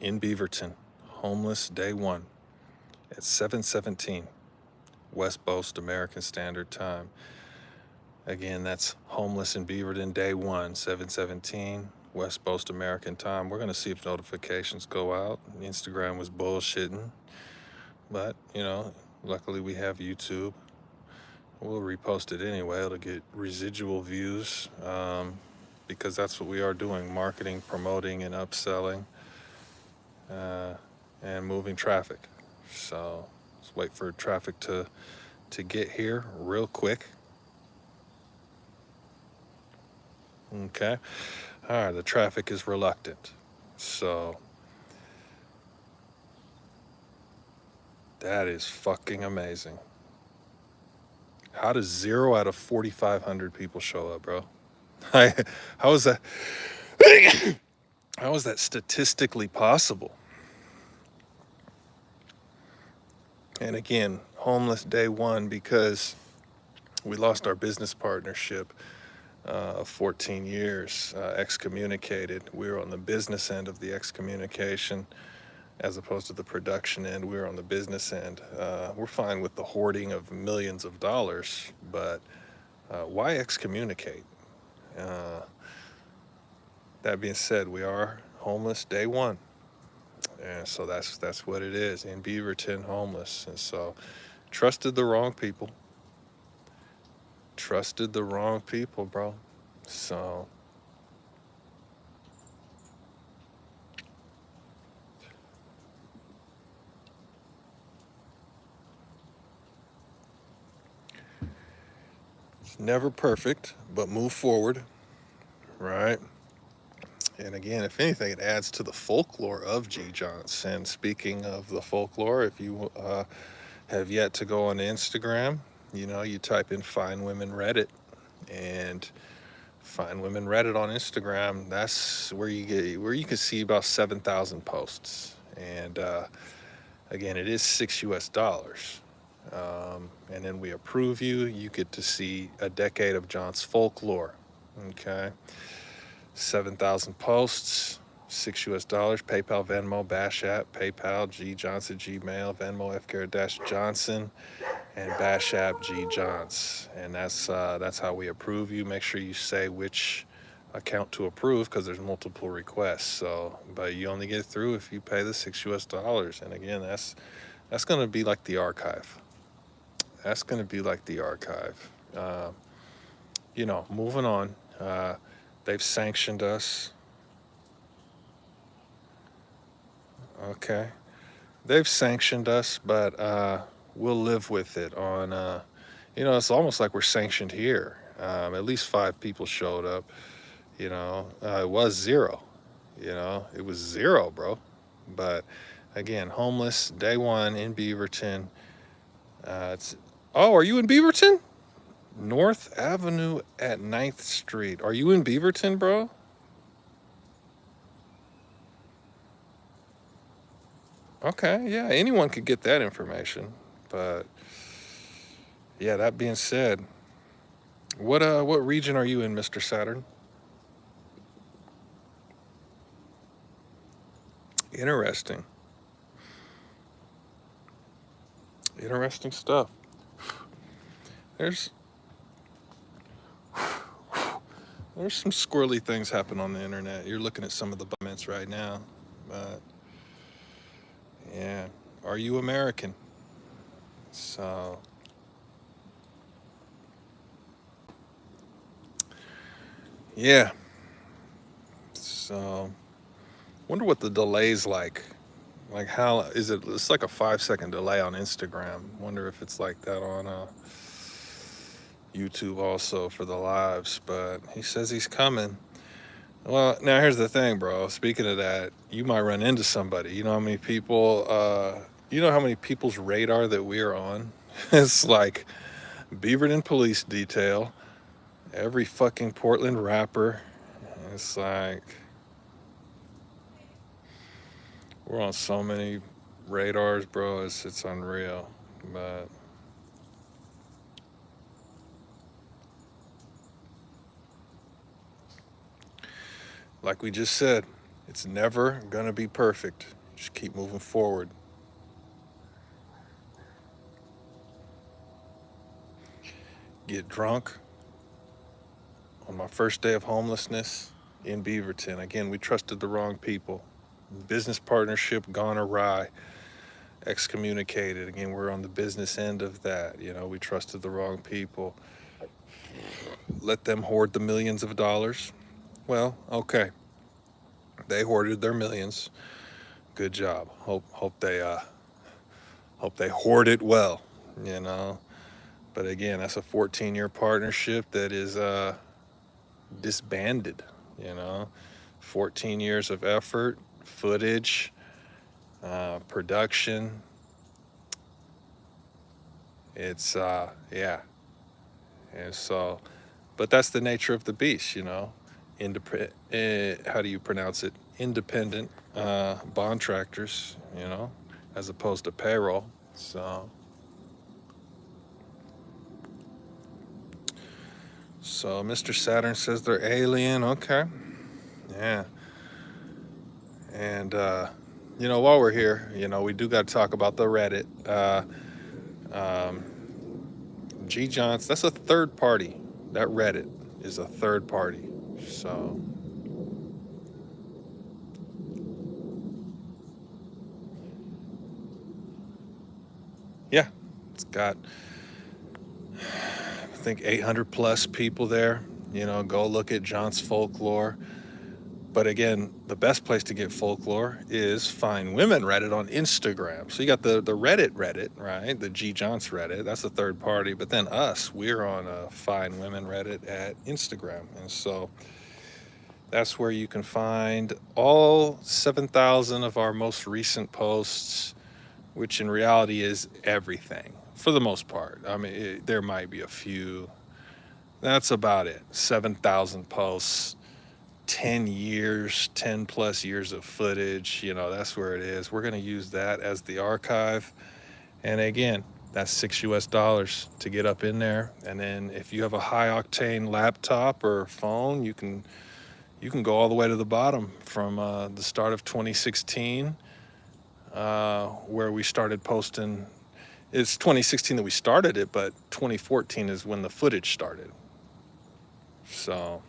in Beaverton, homeless day one at 7:17 West Coast American Standard Time. Again, that's homeless in Beaverton day one, 7:17 West Coast American Time. We're going to see if notifications go out. Instagram was bullshitting, but luckily we have YouTube. We'll repost it anyway. It'll get residual views because that's what we are doing: marketing, promoting, and upselling, and moving traffic. So let's wait for traffic to get here real quick. Okay. All right, the traffic is reluctant. So that is fucking amazing. How does 0 out of 4,500 people show up, bro? How is that? How is that statistically possible? And again, homeless day one because we lost our business partnership of 14 years, excommunicated. We were on the business end of the excommunication as opposed to the production end. We were on the business end. We're fine with the hoarding of millions of dollars, but why excommunicate? That being said, we are homeless day one. And so that's what it is, in Beaverton, homeless. And so trusted the wrong people. Trusted the wrong people, bro. So it's never perfect, but move forward, right? And again, if anything, it adds to the folklore of G. Johnson. Speaking of the folklore, if you have yet to go on Instagram, you type in Fine Women Reddit, and Fine Women Reddit on Instagram, that's where you can see about 7,000 posts. And again, it is $6. And then we approve you. You get to see a decade of John's folklore. Okay. 7,000 posts, $6. PayPal, Venmo, Bash App, PayPal, G Johnson, Gmail, Venmo, F. Johnson, and Bash App, G Johns. And that's how we approve you. Make sure you say which account to approve because there's multiple requests. So, but you only get through if you pay the $6. And again, that's going to be like the archive. That's going to be like the archive. Moving on. They've sanctioned us. Okay. They've sanctioned us, but we'll live with it on, it's almost like we're sanctioned here. At least 5 people showed up. It was 0. It was 0, bro. But again, homeless, day one in Beaverton. Are you in Beaverton? North Avenue at 9th Street. Are you in Beaverton, bro? Okay, yeah, anyone could get that information. But yeah, that being said, what region are you in, Mr. Saturn? Interesting. Interesting stuff. There's some squirrely things happen on the internet. You're looking at some of the comments right now. But yeah, are you American? So yeah. So wonder what the delay's like. Like how is it? It's like a 5-second delay on Instagram. Wonder if it's like that on YouTube also for the lives. But he says he's coming. Well, now here's the thing, bro. Speaking of that, you might run into somebody. You know how many people? You know how many people's radar that we are on? It's like Beaverton Police Detail, every fucking Portland rapper. It's like we're on so many radars, bro. It's unreal. But like we just said, It's never gonna be perfect. Just keep moving forward. Get drunk on my first day of homelessness in Beaverton. Again, we trusted the wrong people. Business partnership gone awry, excommunicated. Again, we're on the business end of that. We trusted the wrong people. Let them hoard the millions of dollars. Well, okay. They hoarded their millions. Good job. Hope they hoard it well, you know. But again, that's a 14-year partnership that is disbanded, you know. 14 years of effort, footage, production. It's yeah. And so, but that's the nature of the beast, you know. How do you pronounce it? Independent contractors, as opposed to payroll. So Mr. Saturn says they're alien. Okay, yeah. And while we're here, we do got to talk about the Reddit. Um, G Johns, that's a third party. That Reddit is a third party. So yeah, it's got, I think, 800 plus people there. Go look at John's folklore. But again, the best place to get folklore is Find Women Reddit on Instagram. So you got the Reddit, right? The G Johns Reddit. That's the third party. But then we're on Find Women Reddit at Instagram. And so that's where you can find all 7,000 of our most recent posts, which in reality is everything for the most part. I mean, there might be a few. That's about it. 7,000 posts. 10 years, 10 plus years of footage, that's where it is. We're going to use that as the archive. And again, that's $6 to get up in there. And then if you have a high octane laptop or phone, you can go all the way to the bottom from the start of 2016, where we started posting. It's 2016 that we started it, but 2014 is when the footage started. So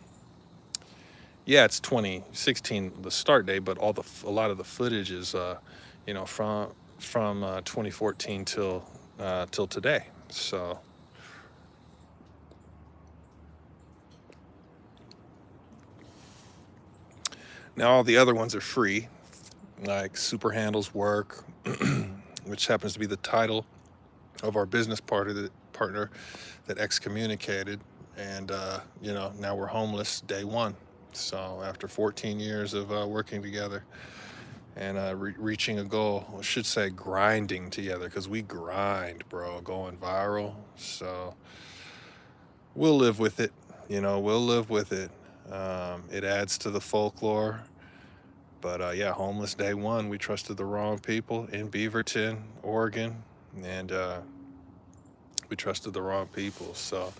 yeah, it's 2016 the start date, but a lot of the footage is from 2014 till today. So now all the other ones are free, like Super Handles Work, which happens to be the title of our business partner that excommunicated, and now we're homeless day one. So after 14 years of working together and reaching a goal, I should say grinding together, because we grind, bro, going viral. So we'll live with it. We'll live with it. It adds to the folklore. But yeah, homeless day one, we trusted the wrong people in Beaverton, Oregon, and we trusted the wrong people. So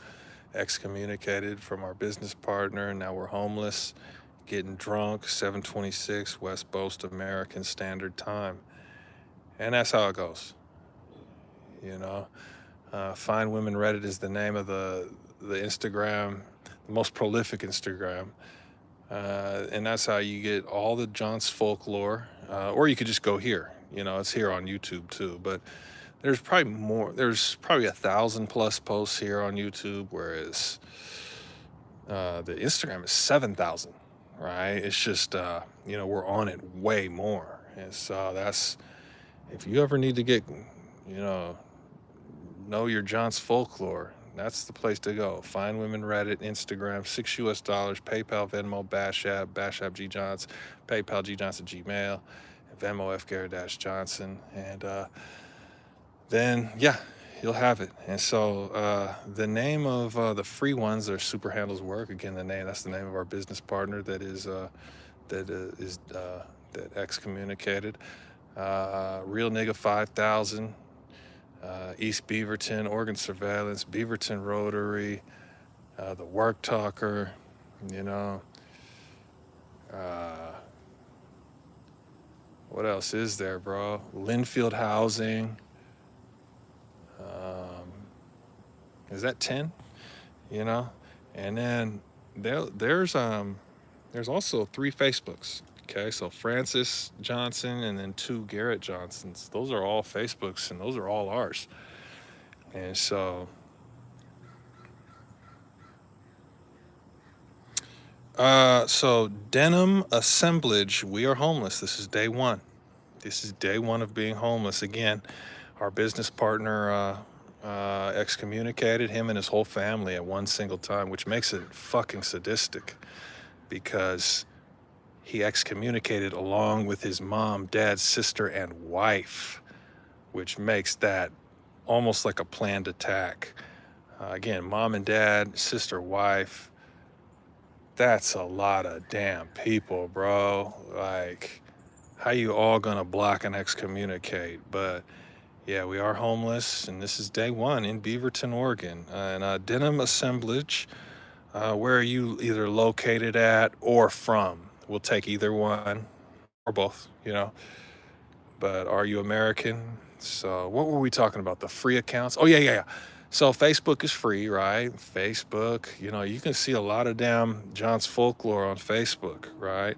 excommunicated from our business partner. Now we're homeless, getting drunk, 7:26 West Coast American Standard Time. And that's how it goes. Find Women Reddit is the name of the Instagram, the most prolific Instagram. And that's how you get all the John's folklore. Or you could just go here. It's here on YouTube too. But there's probably more. There's probably 1,000 plus posts here on YouTube, whereas the Instagram is 7,000, right? It's just, we're on it way more. And so that's, if you ever need to get, know your John's folklore, that's the place to go. Find Women Reddit, Instagram, $6, PayPal, Venmo, Bash App G Johns, PayPal G Johnson, Gmail, Venmo F Garrett Johnson, and then yeah, you'll have it. And so the name of the free ones are Super Handles Work. Again, that's the name of our business partner that excommunicated. Real Nigga 5,000. East Beaverton, Oregon Surveillance, Beaverton Rotary, the Work Talker, uh, What else is there, bro? Linfield Housing. Um, is that 10? You know? And then there's also 3 Facebooks. Okay, so Francis Johnson and then 2 Garrett Johnsons. Those are all Facebooks and those are all ours. And so Denim Assemblage, we are homeless. This is day 1. This is day 1 of being homeless. Again, our business partner excommunicated him and his whole family at one single time, which makes it fucking sadistic because he excommunicated along with his mom, dad, sister, and wife, which makes that almost like a planned attack. Again, mom and dad, sister, wife. That's a lot of damn people, bro. Like, how you all gonna block and excommunicate? But yeah, we are homeless, and this is day 1 in Beaverton, Oregon. And Denim Assemblage, where are you either located at or from? We'll take either one or both, you know. But are you American? So what were we talking about? The free accounts? Oh, yeah. So Facebook is free, right? Facebook, you can see a lot of damn John's folklore on Facebook, right?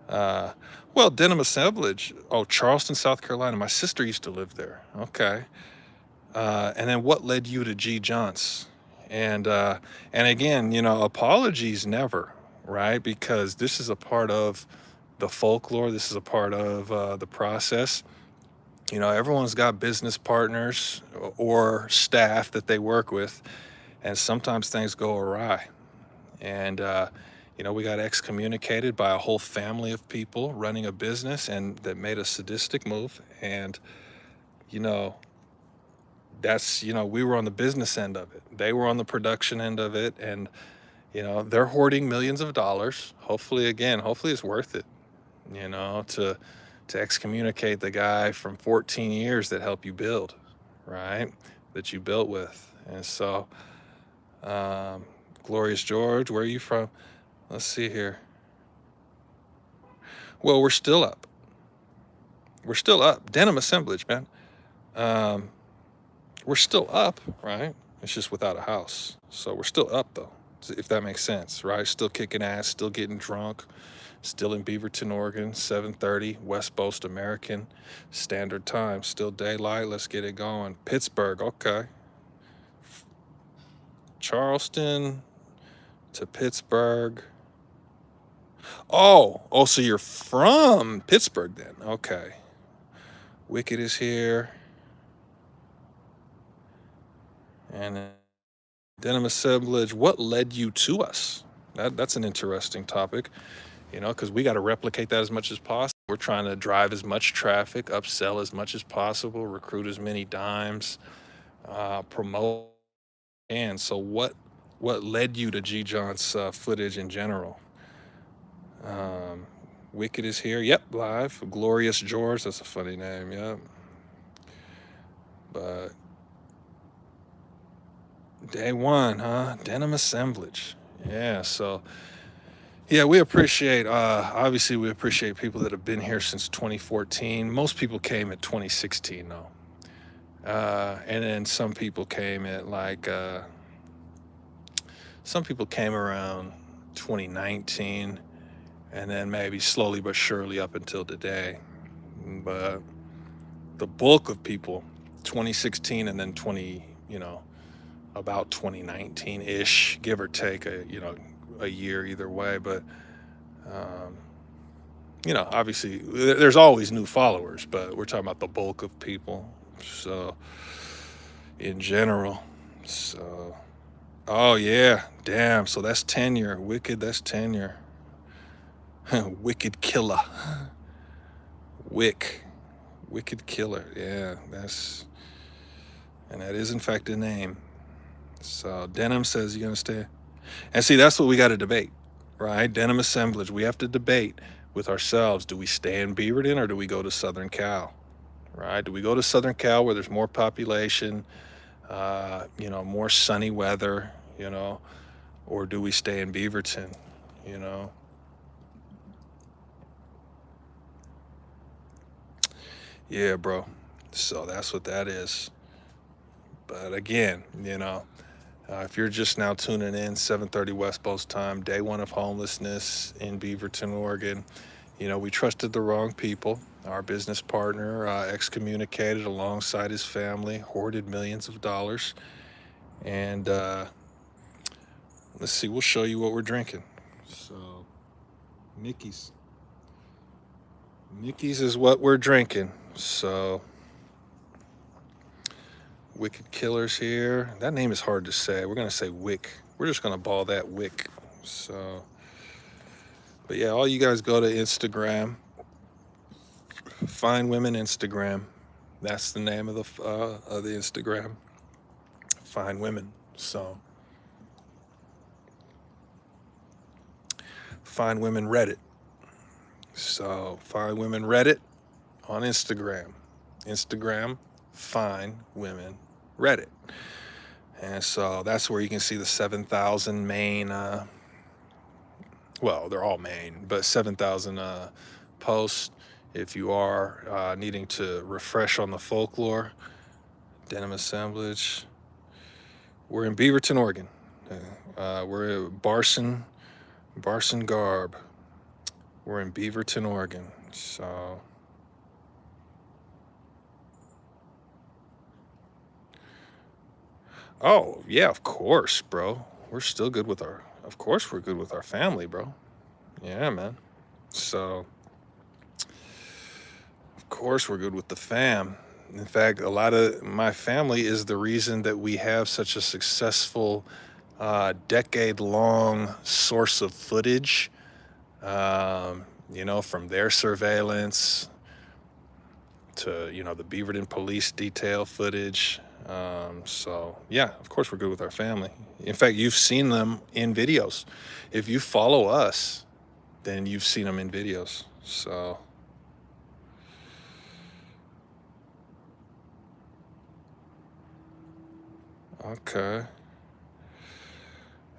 Uh, well, Denim Assemblage. Oh, Charleston, South Carolina. My sister used to live there. Okay. And then what led you to G. Johns? And again, apologies never, right? Because this is a part of the folklore. This is a part of the process. Everyone's got business partners or staff that they work with, and sometimes things go awry. And we got excommunicated by a whole family of people running a business, and that made a sadistic move. And you know, that's we were on the business end of it. They were on the production end of it, and they're hoarding millions of dollars. Hopefully it's worth it. To excommunicate the guy from 14 years that helped you build, right? That you built with. And so, Glorious George, where are you from? Let's see here. Well, we're still up. We're still up. Denim Assemblage, man. Um, we're still up, right? It's just without a house. So we're still up, though, if that makes sense, right? Still kicking ass, still getting drunk, still in Beaverton, Oregon, 7:30, West Coast American Standard Time. Still daylight. Let's get it going. Pittsburgh, okay. Charleston to Pittsburgh. Oh, so you're from Pittsburgh then? Okay. Wicked is here. And Denim Assemblage, what led you to us? That's an interesting topic, because we got to replicate that as much as possible. We're trying to drive as much traffic, upsell as much as possible, recruit as many dimes, promote. And so what led you to G. John's footage in general? Wicked is here. Yep, live. Glorious George, that's a funny name, yep. But day 1, huh? Denim Assemblage. Yeah, so yeah, we appreciate, obviously we appreciate people that have been here since 2014. Most people came at 2016 though. And then some people came at some people came around 2019 and then maybe slowly but surely up until today. But the bulk of people, 2016 and then about 2019-ish, give or take a year either way. But obviously there's always new followers, but we're talking about the bulk of people. So in general, so oh yeah, damn. So that's tenure. Wicked, that's tenure. Wicked Killer. Wicked Killer. Yeah, and that is in fact a name. So Denim says you're gonna stay. And see, that's what we got to debate, right? Denim Assemblage. We have to debate with ourselves. Do we stay in Beaverton or do we go to Southern Cal, right? Do we go to Southern Cal where there's more population, more sunny weather, or do we stay in Beaverton, Yeah, bro. So that's what that is. But again, if you're just now tuning in, 7:30 West Coast time, day one of homelessness in Beaverton, Oregon. We trusted the wrong people. Our business partner excommunicated alongside his family, hoarded millions of dollars. And let's see, we'll show you what we're drinking. So, Mickey's. Mickey's is what we're drinking. So, Wicked Killers here. That name is hard to say. We're going to say Wick. We're just going to ball that Wick. So, but yeah, all you guys go to Instagram. Fine Women Instagram. That's the name of the Instagram. Fine Women. So, Fine Women Reddit. So, Fine Women Reddit on Instagram. Instagram, Fine Women Reddit. And so that's where you can see the 7,000 main, well, they're all main, but 7,000 posts. If you are needing to refresh on the folklore, denim assemblage. We're in Beaverton, Oregon. We're at Barson Garb. We're in Beaverton, Oregon. So, oh yeah, of course, bro. Of course we're good with our family, bro. Yeah, man. So, of course we're good with the fam. In fact, a lot of my family is the reason that we have such a successful decade-long source of footage, from their surveillance to, the Beaverton police detail footage. So, yeah, of course we're good with our family. In fact, you've seen them in videos. If you follow us, then you've seen them in videos. So, okay.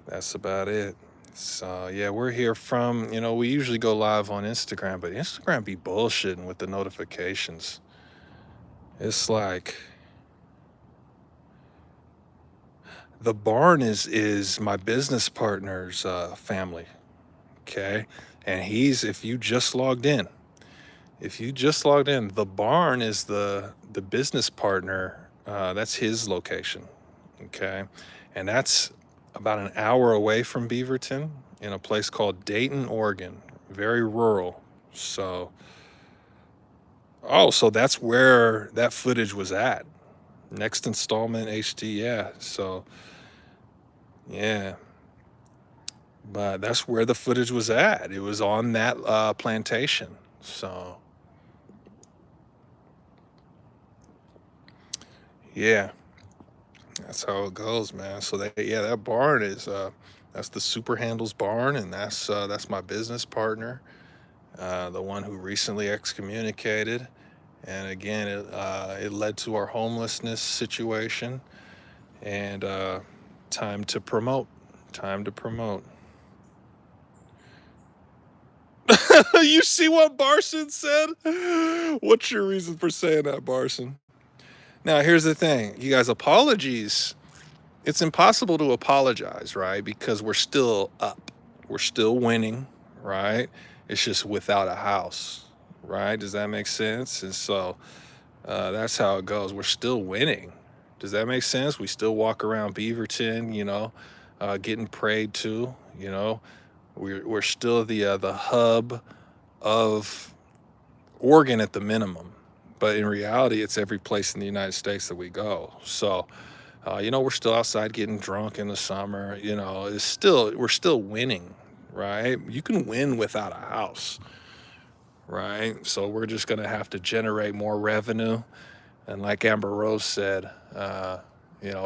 That's about it. So, yeah, we're here from, we usually go live on Instagram, but Instagram be bullshitting with the notifications. It's like the barn is my business partner's family, okay? And if you just logged in, the barn is the business partner. That's his location, okay? And that's about an hour away from Beaverton in a place called Dayton, Oregon, very rural. So, oh, so that's where that footage was at. Next installment HD, yeah. So, yeah. But that's where the footage was at. It was on that plantation. So, yeah. That's how it goes, man. So that barn is that's the Super Handles barn, and that's my business partner, the one who recently excommunicated, and again it led to our homelessness situation, and time to promote, time to promote. You see what Barson said? What's your reason for saying that, Barson? Now here's the thing, you guys, apologies. It's impossible to apologize, right? Because we're still up. We're still winning, right? It's just without a house, right? Does that make sense? And so that's how it goes. We're still winning. Does that make sense? We still walk around Beaverton, getting prayed to, We're still the hub of Oregon at the minimum. But in reality, it's every place in the United States that we go. So, we're still outside getting drunk in the summer. We're still winning, right? You can win without a house, right? So we're just gonna have to generate more revenue. And like Amber Rose said,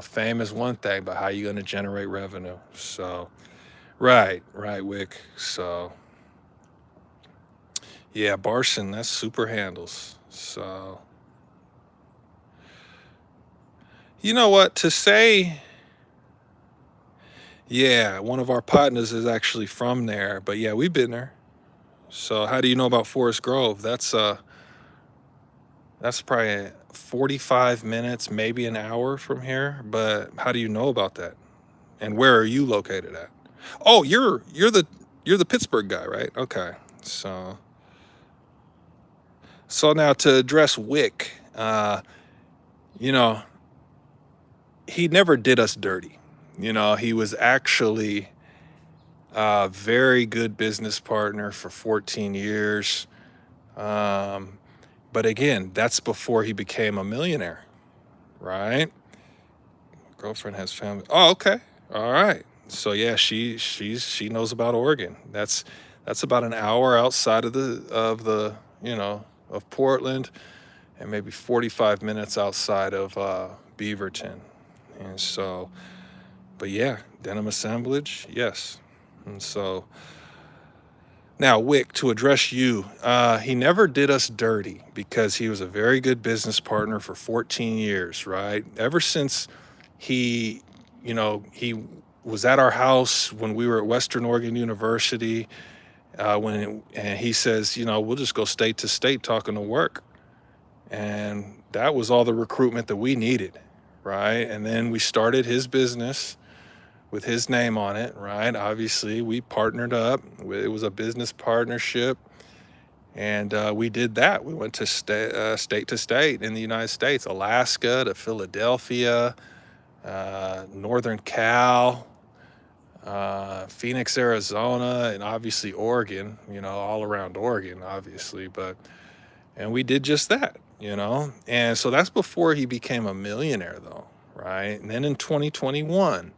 fame is one thing, but how you gonna generate revenue? So, right, Wick. So, yeah, Barson, that's super handles. So, you know what to say? Yeah, one of our partners is actually from there, but yeah, we've been there. So how do you know about Forest Grove? That's That's probably 45 minutes, maybe an hour from here. But how do you know about that? And where are you located at? Oh, you're the Pittsburgh guy, right? Okay. So now to address Wick, you know, he never did us dirty. He was actually a very good business partner for 14 years. But again, that's before he became a millionaire, right? Girlfriend has family. Oh, okay. All right. So yeah, she knows about Oregon. That's about an hour outside of the of Portland, and maybe 45 minutes outside of Beaverton. And so, but yeah, denim assemblage, yes. And so now, Wick, to address you, he never did us dirty because he was a very good business partner for 14 years, right? Ever since he, he was at our house when we were at Western Oregon University, and he says, we'll just go state to state talking to work. And that was all the recruitment that we needed, right? And then we started his business with his name on it, right? Obviously, we partnered up. It was a business partnership, and we did that. We went to state to state in the United States, Alaska to Philadelphia, Northern Cal, Phoenix, Arizona, and obviously Oregon, all around Oregon, obviously. And we did just that, And so that's before he became a millionaire, though, right? And then in 2021,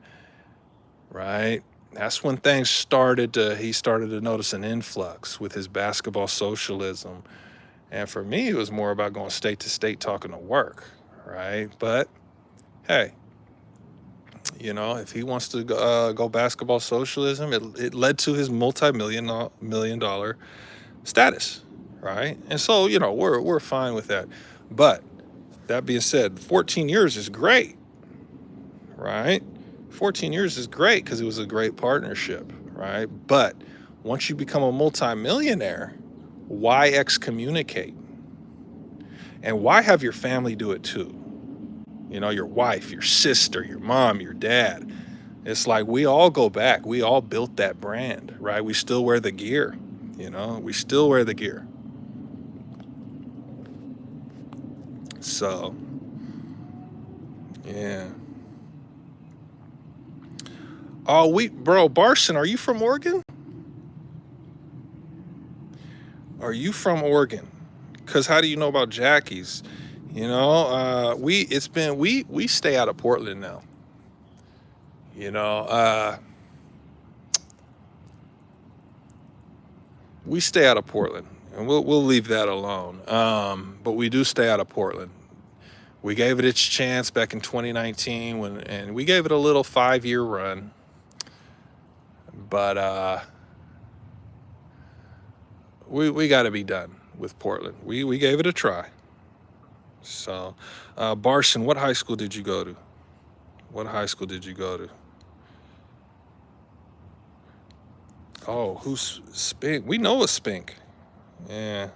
right? That's when he started to notice an influx with his basketball socialism. And for me, it was more about going state to state talking to work, right? But hey, if he wants to go basketball socialism, it led to his million dollar status, right? And so, we're fine with that. But that being said, 14 years is great, right? 14 years is great because it was a great partnership, right? But once you become a multimillionaire, why excommunicate? And why have your family do it too? Your wife, your sister, your mom, your dad. It's like we all go back. We all built that brand, right? We still wear the gear, we still wear the gear. So, yeah. Oh, bro, Barson, are you from Oregon? Are you from Oregon? Because how do you know about Jackie's? We stay out of Portland now. We stay out of Portland, and we'll leave that alone. But we do stay out of Portland. We gave it its chance back in 2019 and we gave it a little 5-year run. But we got to be done with Portland. We gave it a try. So, Barson, what high school did you go to? What high school did you go to? Oh, who's Spink? We know a Spink. Yeah.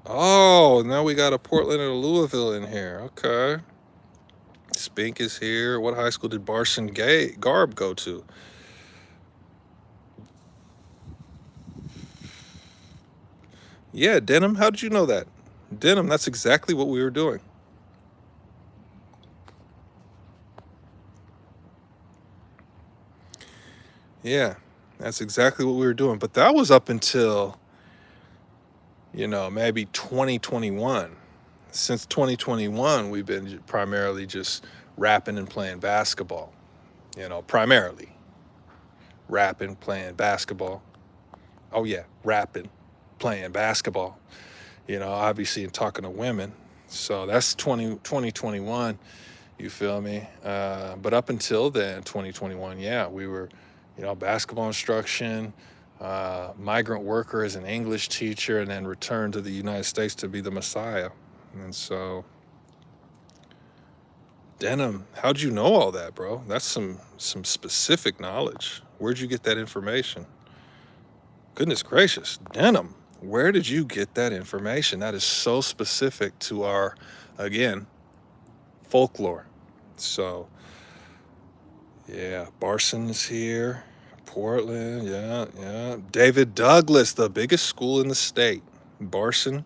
Oh, now we got a Portland and a Louisville in here. Okay. Spink is here. What high school did Barson Garb go to? Yeah, Denim. How did you know that? Denim, that's exactly what we were doing. Yeah, that's exactly what we were doing. But that was up until, maybe 2021. Since 2021, we've been primarily just rapping and playing basketball. Primarily rapping, playing basketball. Oh, yeah, rapping, playing basketball. Obviously, and talking to women. So that's 2021. You feel me? But up until then, 2021, yeah, we were, basketball instruction, migrant worker as an English teacher, and then returned to the United States to be the Messiah. And so, Denim, how'd you know all that, bro? That's some specific knowledge. Where'd you get that information? Goodness gracious, Denim. Where did you get that information? That is so specific to our, again, folklore. So, yeah, Barson's here. Portland, yeah, yeah. David Douglas, the biggest school in the state. Barson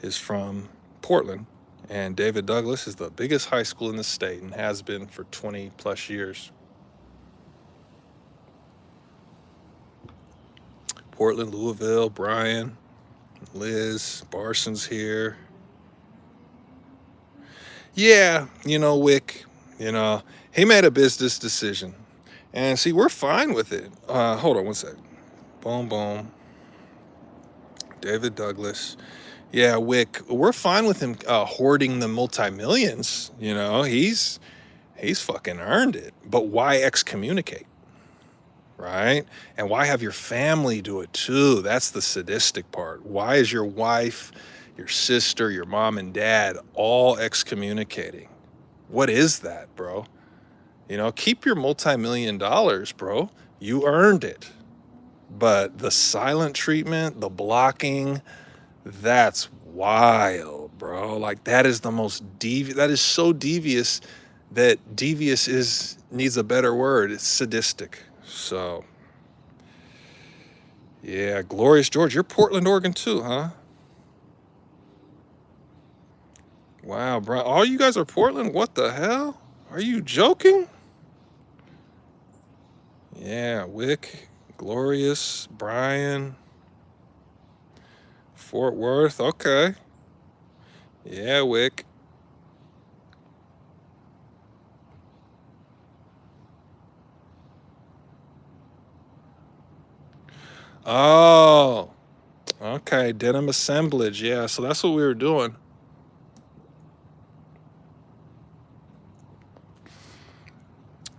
is from Portland, and David Douglas is the biggest high school in the state and has been for 20 plus years. Portland, Louisville, Brian, Liz, Barson's here. Yeah, Wick, he made a business decision. And see, we're fine with it. Hold on one sec. Boom, boom. David Douglas. Yeah, Wick, we're fine with him hoarding the multi-millions. He's fucking earned it. But why excommunicate? Right? And why have your family do it too? That's the sadistic part. Why is your wife, your sister, your mom and dad all excommunicating? What is that, bro? Keep your multi-million dollars, bro. You earned it. But the silent treatment, the blocking, that's wild, bro. Like that is the most that is so devious that devious needs a better word. It's sadistic. So yeah, Glorious George, you're Portland, Oregon too, huh? Wow, bro. All you guys are Portland? What the hell? Are you joking? Yeah, Wick, Glorious, Brian, Fort Worth. Okay. Yeah, Wick. Oh, okay. Denim assemblage. Yeah, so that's what we were doing.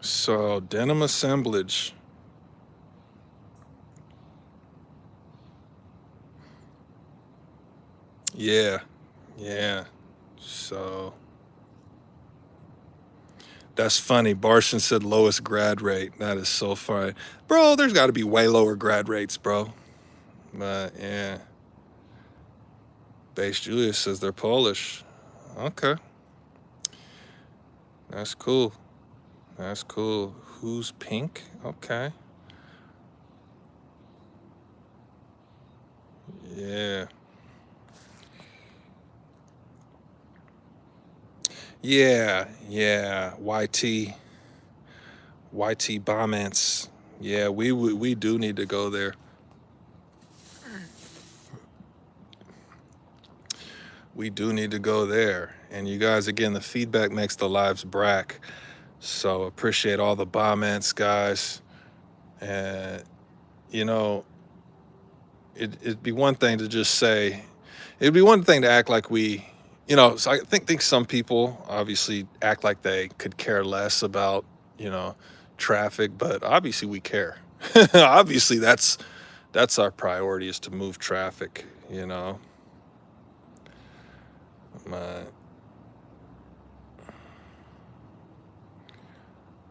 So, denim assemblage. Yeah, yeah. So, that's funny. Barson said lowest grad rate. That is so funny. Bro, there's got to be way lower grad rates, bro. But yeah. Base Julius says they're Polish. Okay. That's cool. That's cool. Who's pink? Okay. Yeah. Yeah. Yeah. YT Bombance. Yeah, we do need to go there. We do need to go there. And you guys, again, the feedback makes the lives brack. So appreciate all the Bombance guys. And you know, it'd be one thing to just say, it'd be one thing to act like so I think some people obviously act like they could care less about, traffic, but obviously we care. Obviously that's our priority, is to move traffic. My,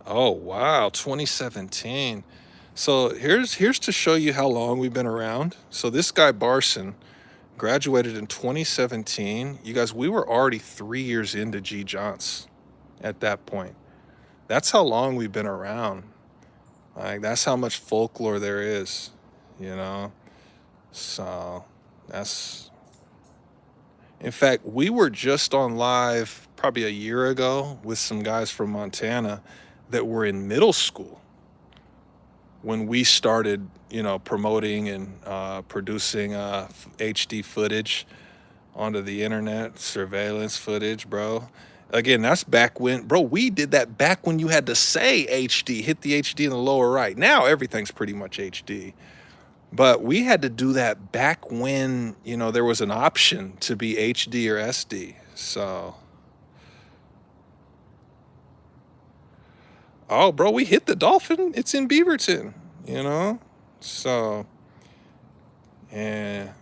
oh wow, 2017. So here's to show you how long we've been around. So this guy Barson graduated in 2017. You guys, we were already 3 years into G Johns at that point. That's how long we've been around. Like that's how much folklore there is, you know. So that's, in fact, we were just on live probably a year ago with some guys from Montana that were in middle school when we started, promoting and producing HD footage onto the internet, surveillance footage, bro. Again, that's back when, bro, we did that back when you had to say HD, hit the HD in the lower right. Now everything's pretty much HD. But we had to do that back when, there was an option to be HD or SD. So, oh, bro, we hit the Dolphin. It's in Beaverton, you know? So, yeah.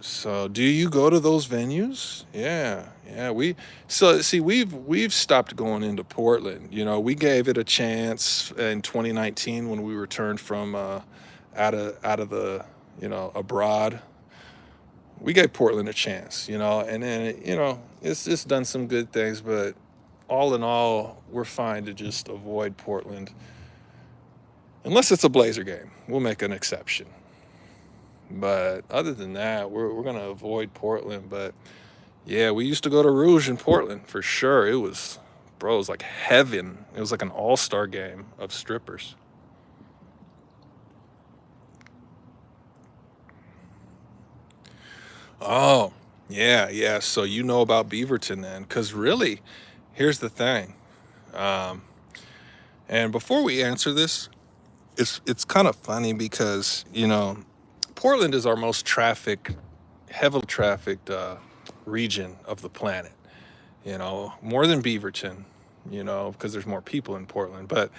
So, do you go to those venues? Yeah, yeah. So see, we've stopped going into Portland. We gave it a chance in 2019 when we returned from out of the abroad. we gave Portland a chance, and then, it's done some good things, but all in all, we're fine to just avoid Portland. Unless it's a Blazer game, we'll make an exception. But other than that, we're going to avoid Portland. But yeah, we used to go to Rouge in Portland for sure. It was like heaven. It was like an all-star game of strippers. Oh, yeah, yeah. So you know about Beaverton then? Because really, here's the thing. Um, and before we answer this, it's kind of funny because Portland is our most heavily trafficked region of the planet. More than Beaverton. Because there's more people in Portland. But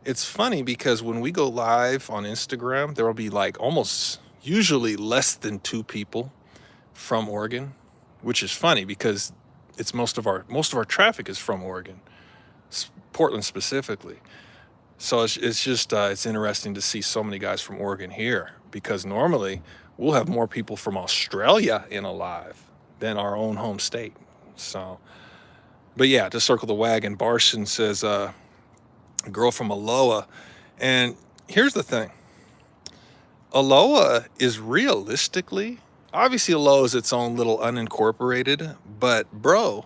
it's funny because when we go live on Instagram, there will be like almost usually less than 2 people from Oregon, which is funny because it's most of our traffic is from Oregon, Portland specifically. So it's just it's interesting to see so many guys from Oregon here, because normally we'll have more people from Australia in a live than our own home state. So, but yeah, to circle the wagon, Barson says a girl from Aloha, and here's the thing: Aloha is realistically, obviously Aloha is its own little unincorporated, but bro,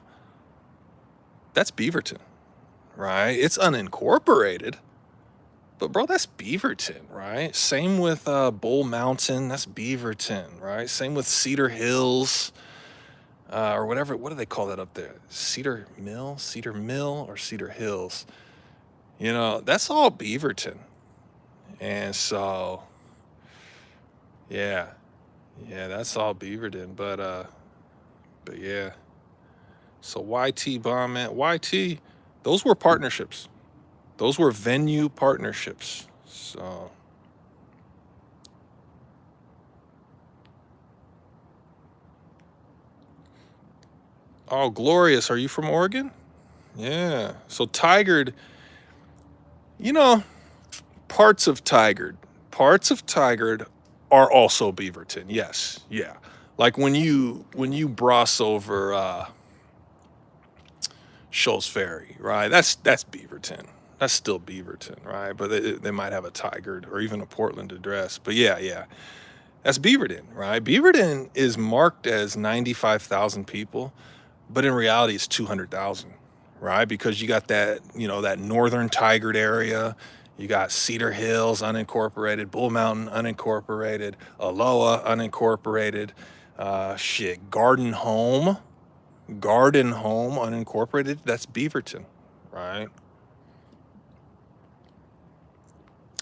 that's Beaverton, right? It's unincorporated. But bro, that's Beaverton, right? Same with Bull Mountain, that's Beaverton, right? Same with Cedar Hills, or whatever. What do they call that up there? Cedar Mill, or Cedar Hills. That's all Beaverton. And so, yeah, yeah, that's all Beaverton. But yeah. So YT Bomb, man, YT, those were partnerships. Those were venue partnerships. So, oh, Glorious, are you from Oregon? Yeah. So Tigard, you know, parts of Tigard are also Beaverton. Yes. Yeah. Like when you bross over Shoals Ferry, right? That's Beaverton. That's still Beaverton, right? But they might have a Tigard or even a Portland address. But yeah, yeah. That's Beaverton, right? Beaverton is marked as 95,000 people, but in reality it's 200,000, right? Because you got that northern Tigard area, you got Cedar Hills unincorporated, Bull Mountain unincorporated, Aloha unincorporated, Garden Home unincorporated. That's Beaverton, right?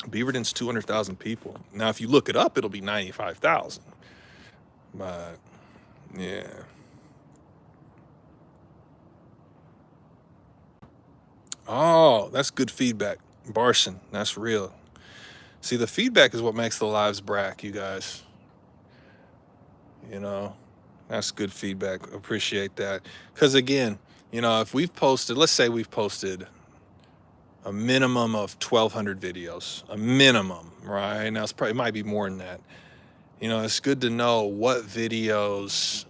Beaverton's 200,000 people. Now, if you look it up, it'll be 95,000. But yeah. Oh, that's good feedback. Barson, that's real. See, the feedback is what makes the lives brack, you guys. You know, that's good feedback. Appreciate that. Because again, if we've posted, let's say we've posted a minimum of 1,200 videos, a minimum, right? Now it might be more than that. It's good to know what videos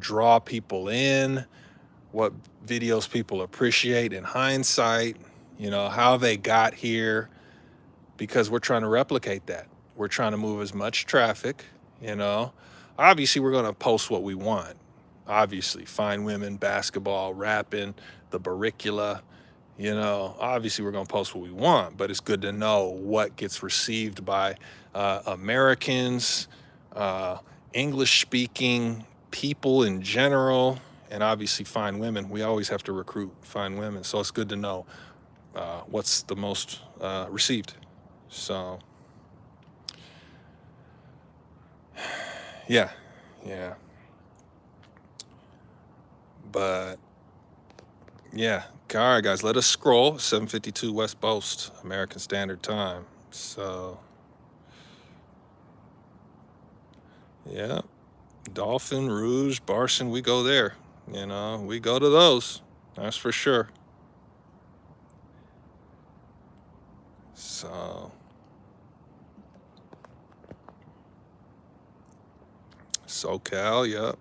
draw people in, what videos people appreciate in hindsight, how they got here, because we're trying to replicate that. We're trying to move as much traffic, you know. Obviously, we're going to post what we want. Obviously, fine women, basketball, rapping, the barricula, obviously we're going to post what we want, but it's good to know what gets received by Americans, English speaking people in general, and obviously fine women. We always have to recruit fine women, so it's good to know what's the most received. So yeah, yeah, but yeah. All right, guys, let us scroll. 7:52 West Coast, American Standard Time. So yeah, Dolphin, Rouge, Barson, we go there. We go to those. That's for sure. So SoCal, yep.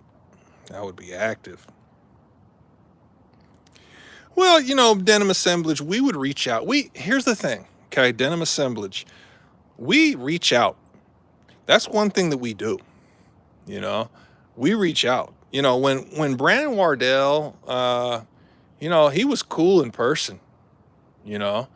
That would be active. Well, denim assemblage, we would reach out. Here's the thing, okay, denim assemblage. We reach out. That's one thing that we do, you know. We reach out. When Brandon Wardell, he was cool in person, you know.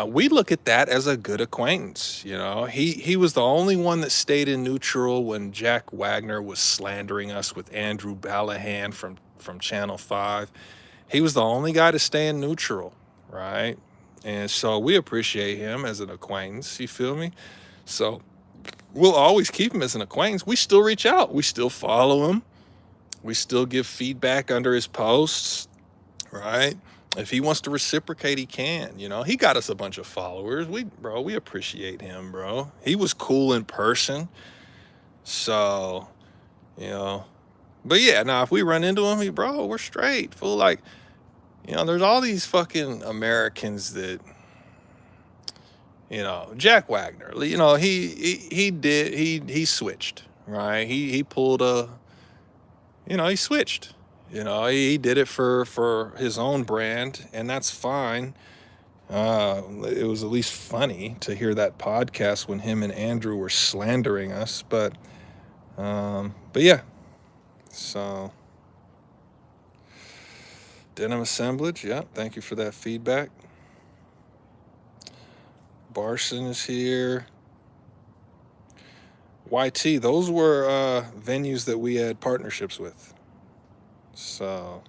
We look at that as a good acquaintance. He was the only one that stayed in neutral when Jack Wagner was slandering us with Andrew Ballahan from Channel 5. He was the only guy to stay in neutral, right? And so we appreciate him as an acquaintance. You feel me? So we'll always keep him as an acquaintance. We still reach out. We still follow him. We still give feedback under his posts, right? If he wants to reciprocate, he can. He got us a bunch of followers. We appreciate him, bro. He was cool in person. So, but yeah, now if we run into him, bro, we're straight. Full like, there's all these fucking Americans that, Jack Wagner, he switched, right? He pulled he switched. He did it for his own brand, and that's fine. It was at least funny to hear that podcast when him and Andrew were slandering us, but yeah. So denim assemblage, yeah. Thank you for that feedback. Barson is here. YT, those were venues that we had partnerships with. So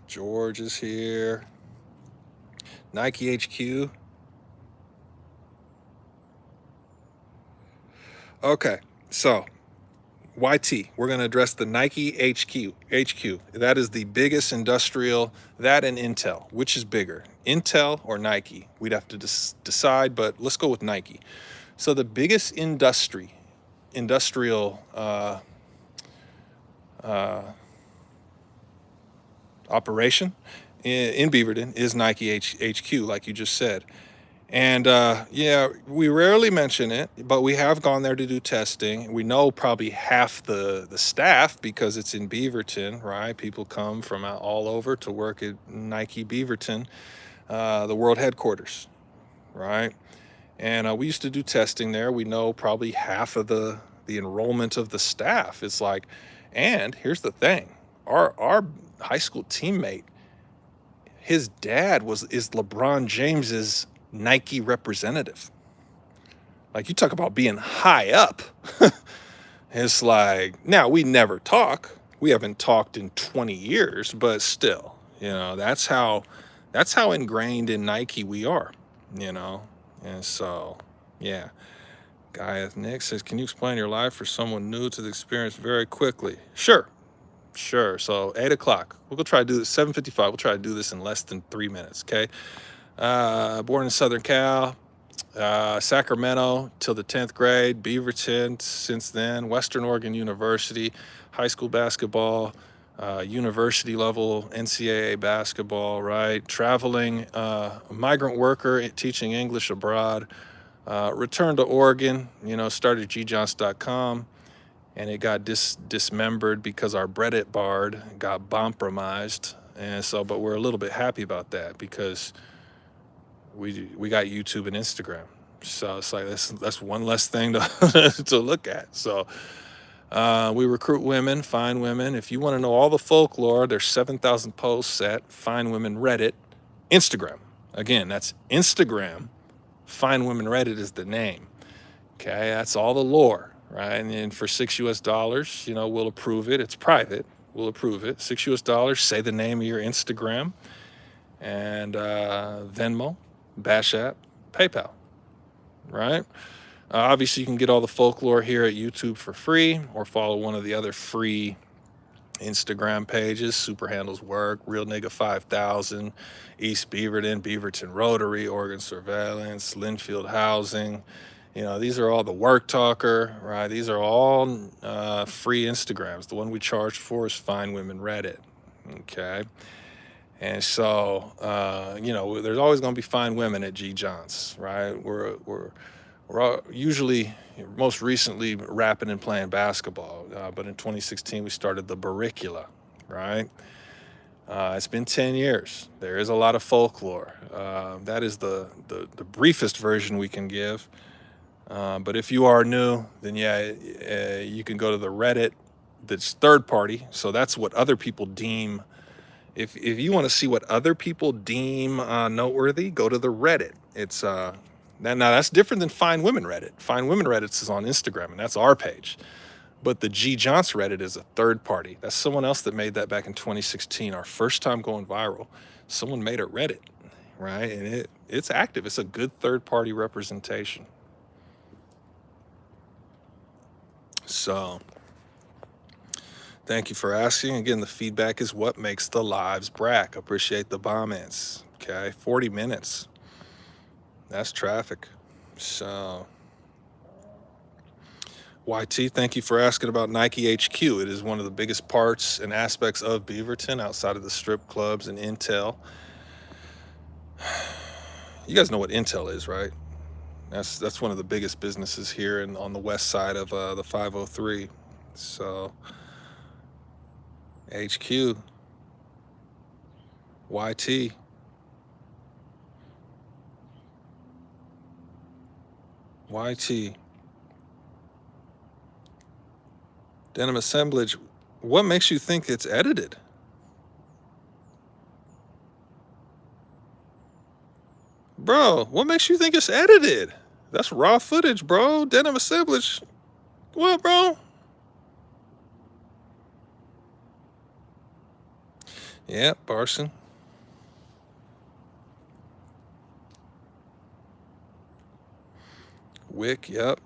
George is here. Nike HQ. Okay, so YT, we're going to address the Nike HQ. That is the biggest industrial, that and Intel. Which is bigger, Intel or Nike? We'd have to decide, but let's go with Nike. So the biggest industrial operation in Beaverton is Nike HQ, like you just said. And yeah, we rarely mention it, but we have gone there to do testing. We know probably half the staff because it's in Beaverton, right? People come from all over to work at Nike Beaverton, the world headquarters, right? And we used to do testing there. We know probably half of the enrollment of the staff. It's like, and here's the thing, our high school teammate, his dad is LeBron James's Nike representative. Like, you talk about being high up. It's like, now we never talk. We haven't talked in 20 years, but still, that's how ingrained in Nike we are, And so, yeah. Guy Nick says, can you explain your life for someone new to the experience very quickly? Sure. So 8 o'clock. We'll try to do this. 7:55. We'll try to do this in less than 3 minutes. Okay. Born in Southern Cal, Sacramento till the 10th grade, Beaverton since then, Western Oregon University, high school basketball, university level NCAA basketball, right? Traveling, migrant worker teaching English abroad, returned to Oregon, started gjohns.com. And it got dismembered because our Reddit bard got compromised. And so, but we're a little bit happy about that because we got YouTube and Instagram. So it's like that's one less thing to to look at. So we recruit women, find women. If you want to know all the folklore, there's 7,000 posts at Find Women Reddit, Instagram. Again, that's Instagram. Find Women Reddit is the name. Okay, that's all the lore. Right, and then for $6 US, we'll approve it. It's private. We'll approve it. $6 US. Say the name of your Instagram, and Venmo, Bash App, PayPal. Right. Obviously, you can get all the folklore here at YouTube for free, or follow one of the other free Instagram pages. Super handles work. Real Nigga 5000, East Beaverton, Beaverton Rotary, Oregon Surveillance, Linfield Housing. These are all the Work Talker, right? These are all free Instagrams. The one we charge for is Find Women Reddit, okay? And so, there's always going to be fine women at G. Johns, right? We're usually, most recently, rapping and playing basketball. But in 2016, we started the Barricula, right? It's been 10 years. There is a lot of folklore. That is the briefest version we can give. But if you are new, then yeah, you can go to the Reddit that's third party. So that's what other people deem. If you want to see what other people deem noteworthy, go to the Reddit. It's now that's different than Find Women Reddit. Find Women Reddit is on Instagram, and that's our page. But the G Johnson Reddit is a third party. That's someone else that made that back in 2016, our first time going viral. Someone made a Reddit, right? And it's active. It's a good third party representation. So thank you for asking. Again, the feedback is what makes the lives brack. Appreciate the comments. Okay, 40 minutes. That's traffic. So YT, thank you for asking about Nike HQ. It is one of the biggest parts and aspects of Beaverton outside of the strip clubs and Intel. You guys know what Intel is, right? That's one of the biggest businesses here and on the west side of the 503. So HQ, YT. YT. Denim assemblage. What makes you think it's edited? Bro, what makes you think it's edited? That's raw footage, bro. Denim assemblage. What, bro? Yeah, Barson. Wick, yep.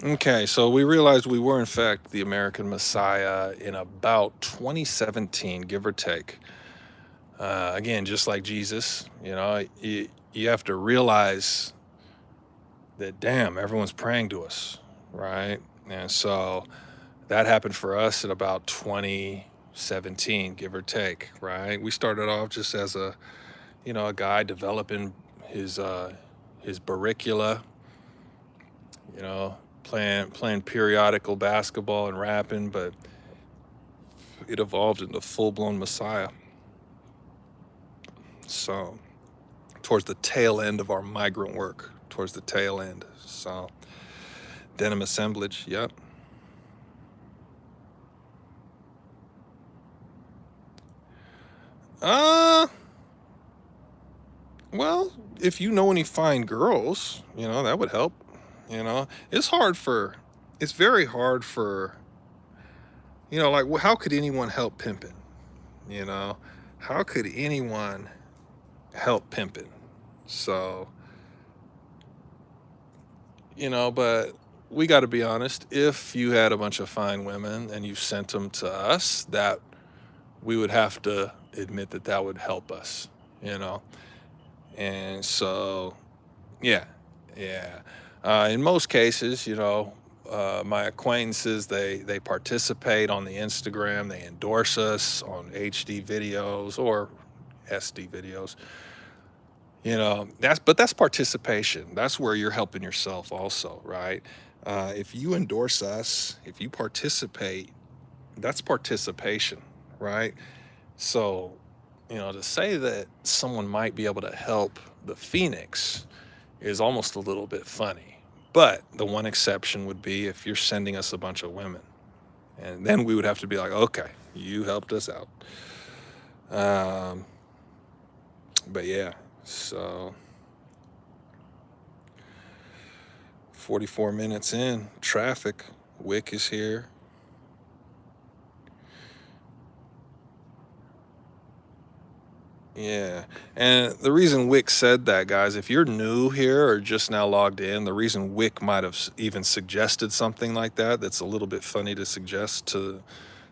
Okay, so we realized we were in fact the American Messiah in about 2017, give or take. Again, just like Jesus, you have to realize that, damn, everyone's praying to us, right? And so that happened for us in about 2017, give or take, right? We started off just as a guy developing his barricula, playing periodical basketball and rapping, but it evolved into full-blown Messiah. So towards the tail end of our migrant work, towards the tail end. So denim assemblage, yep. Well, if you know any fine girls, that would help. It's very hard for, like, how could anyone help pimping? How could anyone help pimping? So, but we got to be honest. If you had a bunch of fine women and you sent them to us, that we would have to admit that would help us, And so, yeah. In most cases, my acquaintances, they participate on the Instagram. They endorse us on HD videos or SD videos. That's participation. That's where you're helping yourself also, right? If you endorse us, if you participate, that's participation, right? So, to say that someone might be able to help the Phoenix is almost a little bit funny. But the one exception would be if you're sending us a bunch of women. And then we would have to be like, okay, you helped us out. But yeah, so 44 minutes in, traffic, Wick is here. Yeah, and the reason Wick said that, guys, if you're new here or just now logged in, the reason Wick might have even suggested something like that's a little bit funny to suggest to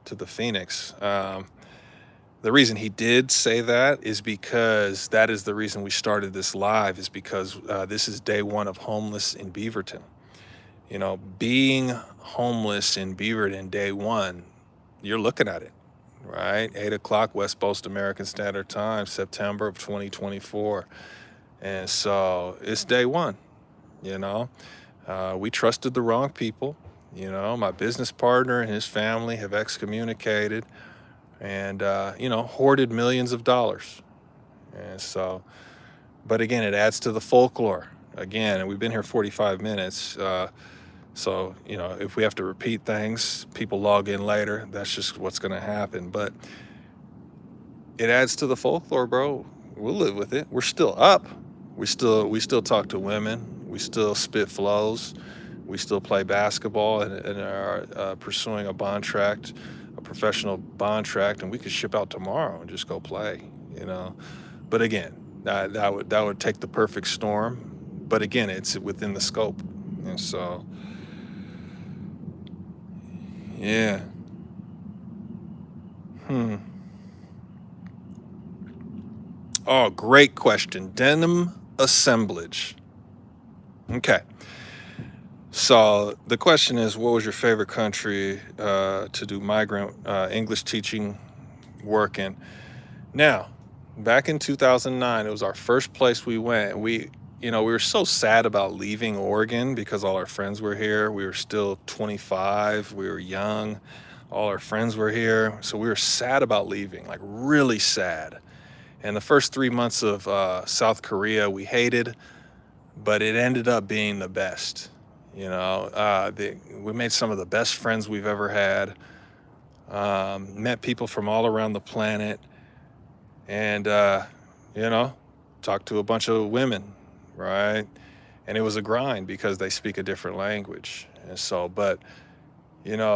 the Phoenix. The reason he did say that is because that is the reason we started this live, is because this is day one of homeless in Beaverton. Being homeless in Beaverton day one, you're looking at it. right? 8 o'clock West Coast American Standard Time, September of 2024. And so it's day one, you know. We trusted the wrong people. You know, my business partner and his family have excommunicated and, hoarded millions of dollars. And so, but again, it adds to the folklore. Again, and we've been here 45 minutes. So, if we have to repeat things, people log in later. That's just what's going to happen. But it adds to the folklore, bro. We'll live with it. We're still up. We still talk to women. We still spit flows. We still play basketball and are pursuing a professional bond tract, and we could ship out tomorrow and just go play, But again, that would take the perfect storm. But again, it's within the scope, and so yeah. Oh, great question. Denim assemblage. Okay. So the question is, what was your favorite country to do migrant English teaching work in? Now, back in 2009, it was our first place we went. We were so sad about leaving Oregon because all our friends were here. We were still 25. We were young. All our friends were here. So we were sad about leaving, like really sad. And the first 3 months of South Korea, we hated, but it ended up being the best. We made some of the best friends we've ever had, met people from all around the planet, and, talked to a bunch of women, right? And it was a grind because they speak a different language. And so, but,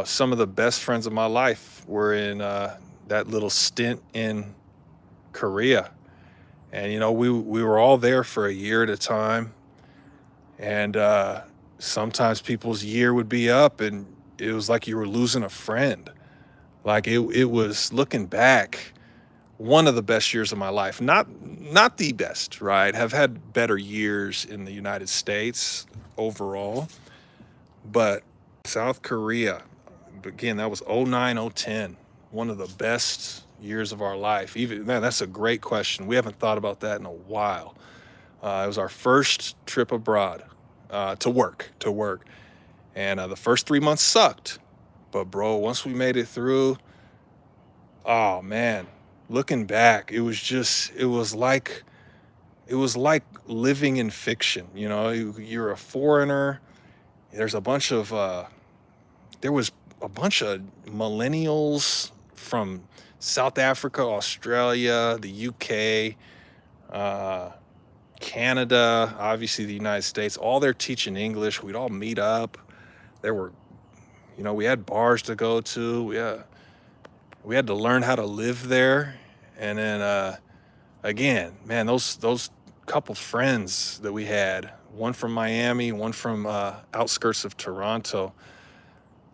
some of the best friends of my life were in that little stint in Korea. And, we were all there for a year at a time. And sometimes people's year would be up and it was like you were losing a friend. Like it was, looking back, one of the best years of my life. Not the best, right? Have had better years in the United States overall. But South Korea, again, that was 09, 010. One of the best years of our life. Man, that's a great question. We haven't thought about that in a while. It was our first trip abroad to work. And the first 3 months sucked. But bro, once we made it through, oh man, looking back, it was like living in fiction. You're a foreigner. There was a bunch of millennials from South Africa, Australia, the UK, Canada, obviously the United States, all there teaching English. We'd all meet up. There were, we had bars to go to. We had to learn how to live there. And then, again, man, those couple friends that we had, one from Miami, one from outskirts of Toronto.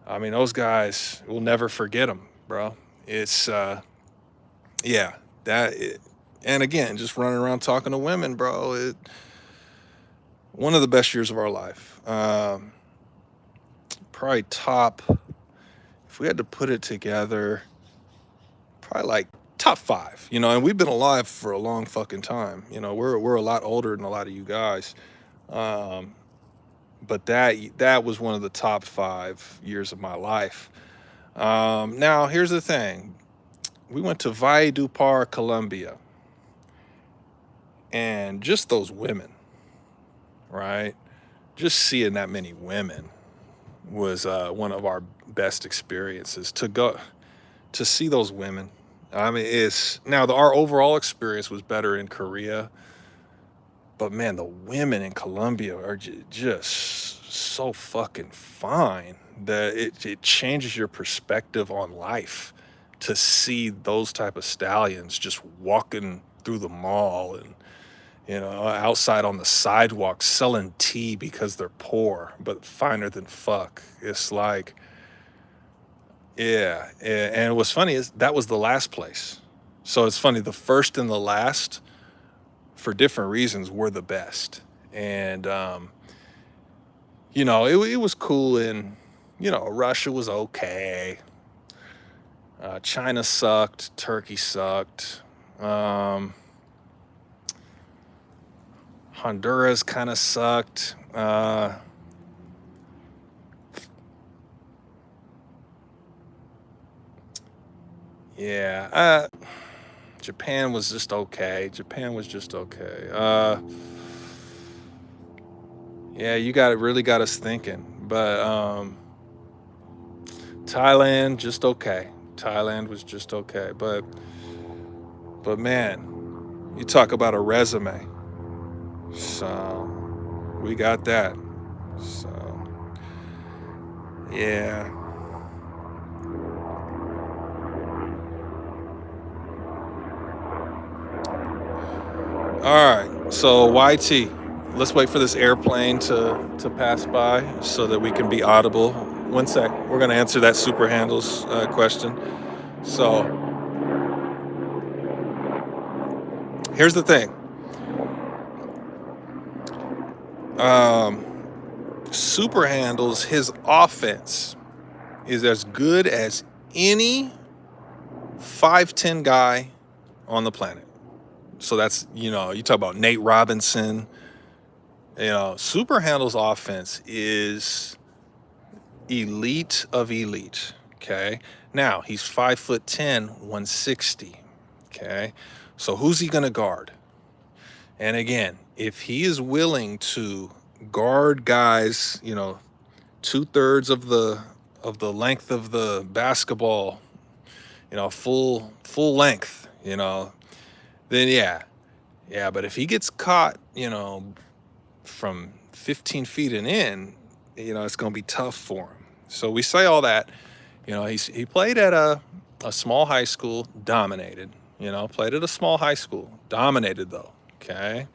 I mean, those guys, we'll never forget them, bro. It's, and again, just running around talking to women, bro. One of the best years of our life. Probably top, if we had to put it together, probably like top 5. And we've been alive for a long fucking time. We're a lot older than a lot of you guys. But that was one of the top 5 years of my life. Now, here's the thing. We went to Valledupar, Colombia. And just those women, right? Just seeing that many women was one of our best experiences. To see those women. I mean, our overall experience was better in Korea. But man, the women in Colombia are just so fucking fine that it changes your perspective on life to see those type of stallions just walking through the mall and, outside on the sidewalk selling tea because they're poor, but finer than fuck. It's like, yeah. And what's funny is that was the last place. So it's funny, the first and the last, for different reasons, were the best. And, it was cool in, Russia was okay. China sucked. Turkey sucked. Honduras kind of sucked. Yeah. Japan was just okay. Yeah, really got us thinking. But Thailand just okay. Thailand was just okay. But man, you talk about a resume. So we got that. So yeah. All right. So YT, let's wait for this airplane to pass by so that we can be audible. One sec. We're gonna answer that super handles question. So here's the thing. Super handles, his offense is as good as any 5'10" guy on the planet. So that's, you talk about Nate Robinson. Super handles offense is elite of elite. Okay. Now he's 5'10", 160. Okay. So who's he gonna guard? And again, if he is willing to guard guys, 2/3 of the length of the basketball, full length, then yeah. But if he gets caught, from 15 feet and in, it's gonna be tough for him. So we say all that, he played at a small high school, dominated. Played at a small high school, dominated though. Okay.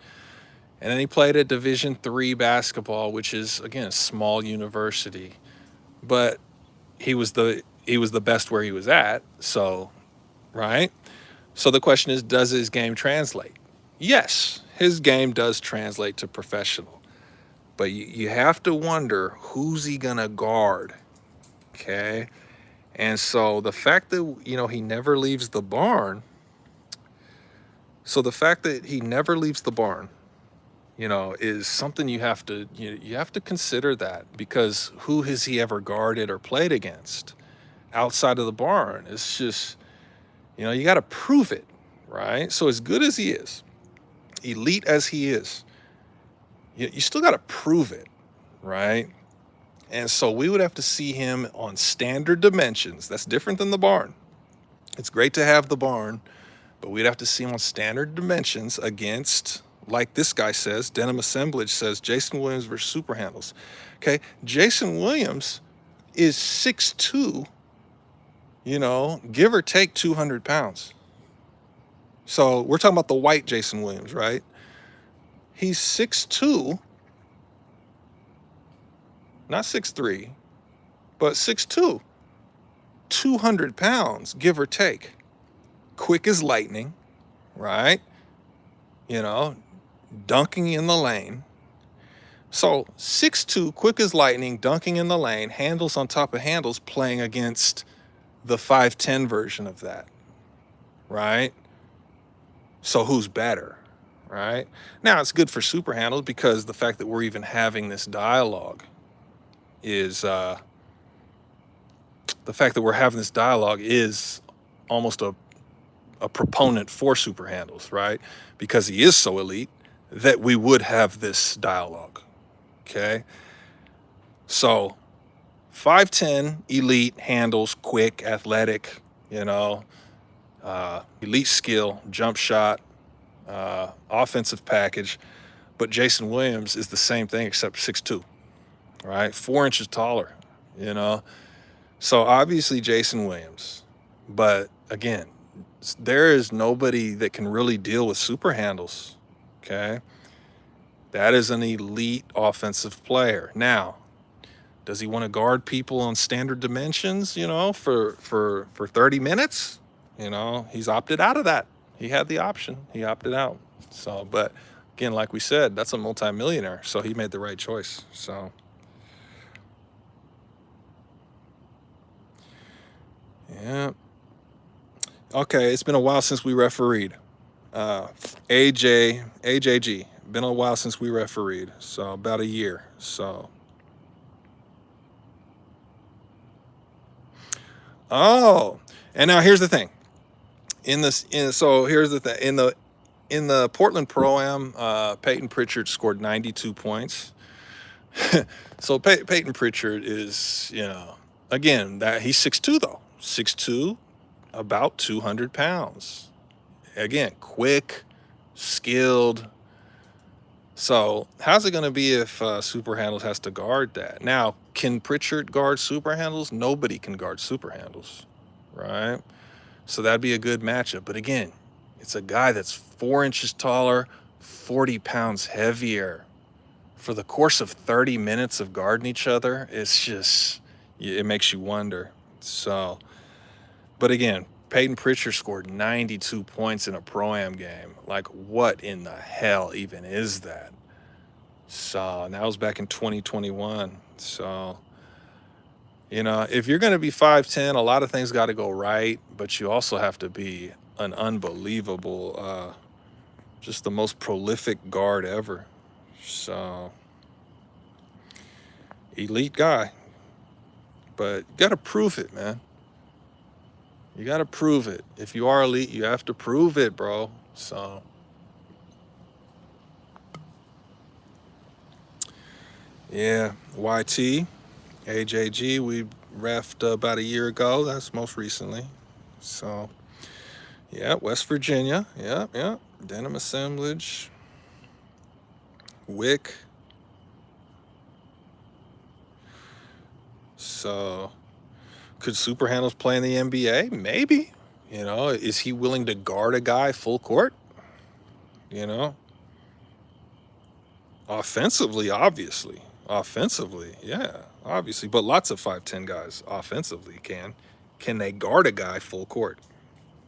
And then he played at Division III basketball, which is again a small university, but he was the best where he was at. So, right. So the question is, does his game translate? Yes, his game does translate to professional, but you have to wonder, who's he gonna guard? Okay. And so the fact that he never leaves the barn. So the fact that he never leaves the barn, is something you have to consider, that, because who has he ever guarded or played against outside of the barn? It's just, you got to prove it, right? So as good as he is, elite as he is, you still got to prove it, right? And so we would have to see him on standard dimensions. That's different than the barn. It's great to have the barn, but we'd have to see him on standard dimensions against, like this guy says, Denim Assemblage says, Jason Williams versus super handles. Okay, Jason Williams is 6'2", give or take 200 pounds. So we're talking about the white Jason Williams, right? He's 6'2", not 6'3", but 6'2", 200 pounds, give or take. Quick as lightning, right? Dunking in the lane. So 6'2", quick as lightning, dunking in the lane, handles on top of handles, playing against the 5'10" version of that, right? So who's better, right? Now it's good for super handles, because the fact that we're even having this dialogue is almost a proponent for super handles, right? Because he is so elite that we would have this dialogue. Okay. So 5'10", elite, handles, quick, athletic, elite skill, jump shot, offensive package. But Jason Williams is the same thing except 6'2", right? 4 inches taller, So obviously Jason Williams. But again, there is nobody that can really deal with super handles. Okay. That is an elite offensive player. Now, does he want to guard people on standard dimensions, for 30 minutes? He's opted out of that. He had the option. He opted out. So, but again, like we said, that's a multimillionaire. So he made the right choice. So, yeah. Okay, it's been a while since we refereed. Uh, AJG. Been a while since we refereed, so about a year. So, oh, and now here's the thing. So here's the thing. In the Portland Pro-Am, Peyton Pritchard scored 92 points. So Peyton Pritchard is, again, that he's 6'2" though. 6'2", about 200 pounds. Again, quick, skilled. So how's it going to be if Super Handles has to guard that? Now, can Pritchard guard Super Handles? Nobody can guard Super Handles, right? So that'd be a good matchup. But again, it's a guy that's 4 inches taller, 40 pounds heavier. For the course of 30 minutes of guarding each other, it makes you wonder. So, but again, Peyton Pritchard scored 92 points in a Pro-Am game. Like, what in the hell even is that? So, and that was back in 2021. So, if you're going to be 5'10", a lot of things got to go right, but you also have to be an unbelievable, just the most prolific guard ever. So, elite guy. But you got to prove it, man. You got to prove it. If you are elite, you have to prove it, bro. So, yeah, YT, AJG, we refed about a year ago. That's most recently. So, yeah, West Virginia. Yeah. Denim Assemblage. Wick. So, could Super Handles play in the NBA? Maybe. Is he willing to guard a guy full court? Offensively, obviously. Offensively, yeah, obviously. But lots of 5'10" guys offensively can. Can they guard a guy full court?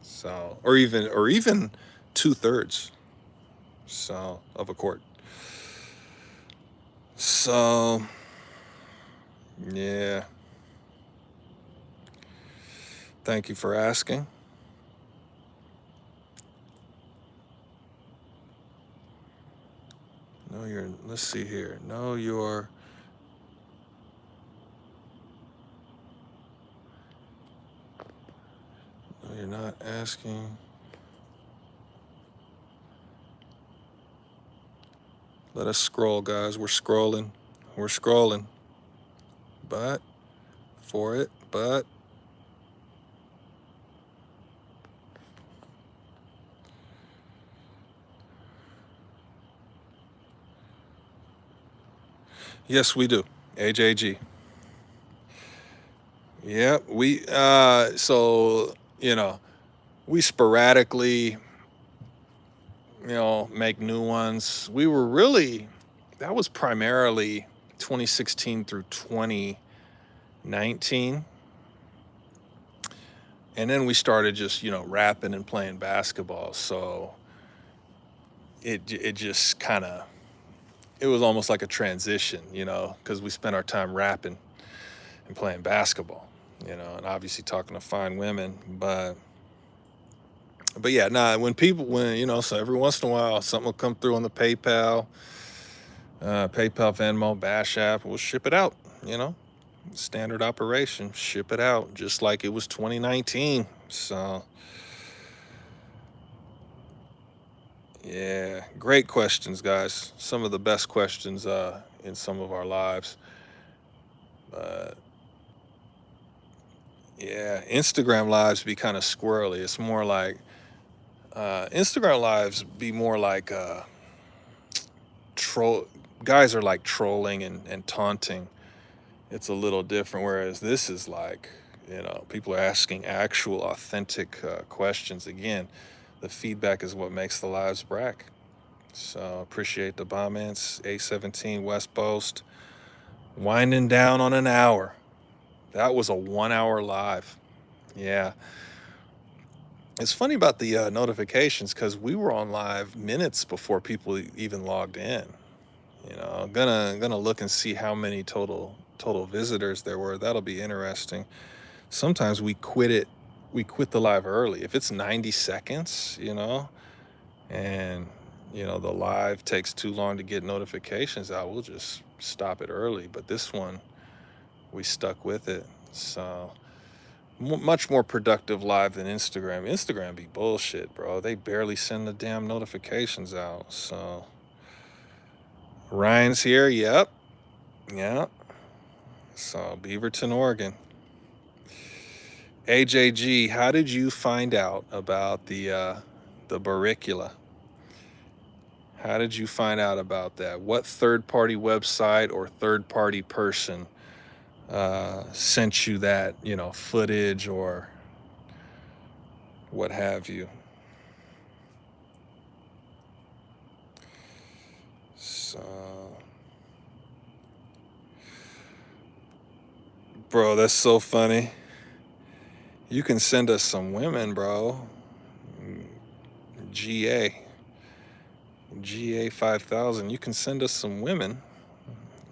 So, or even 2/3 of a court. So, yeah. Thank you for asking. Let's see here. No, you're not asking. Let us scroll, guys. We're scrolling. But yes, we do. AJG. Yeah, we sporadically, make new ones. That was primarily 2016 through 2019. And then we started just, rapping and playing basketball. So it just kind of, it was almost like a transition, because we spent our time rapping and playing basketball, and obviously talking to fine women. But yeah, so every once in a while, something will come through on the PayPal, Venmo, Bash App, we'll ship it out, standard operation, ship it out, just like it was 2019. So, yeah, great questions, guys. Some of the best questions in some of our lives. Yeah, Instagram lives be kind of squirrely. It's more like Instagram lives be more like troll. Guys are like trolling and taunting. It's a little different. Whereas this is like, people are asking actual, authentic questions. Again, the feedback is what makes the lives brack. So appreciate the comments. A17 West Post, winding down on an hour. That was a 1 hour live. Yeah. It's funny about the notifications, because we were on live minutes before people even logged in. Gonna look and see how many total visitors there were. That'll be interesting. Sometimes we quit it we quit the live early. If it's 90 seconds, and the live takes too long to get notifications out, we'll just stop it early. But this one, we stuck with it. So much more productive live than Instagram. Instagram be bullshit, bro. They barely send the damn notifications out. So Ryan's here. Yep. So Beaverton, Oregon. AJG, how did you find out about the barricula? How did you find out about that? What third-party website or third-party person sent you that, footage or what have you? So, bro, that's so funny. You can send us some women, bro. GA 5000. You can send us some women.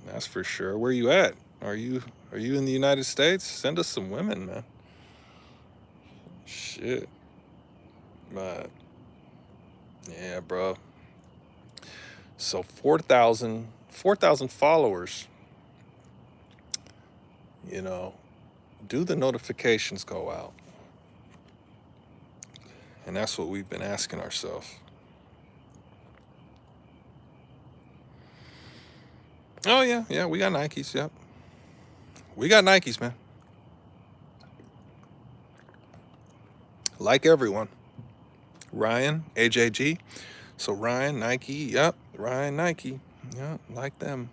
That's for sure. Where you at? Are you in the United States? Send us some women, man. Shit. But yeah, bro. So 4,000 followers. Do the notifications go out? And that's what we've been asking ourselves. Oh yeah, we got Nikes. Yep, we got Nikes, man. Like everyone. Ryan, AJG. So Ryan, Nike. Yep, Ryan, Nike. Yep, like them.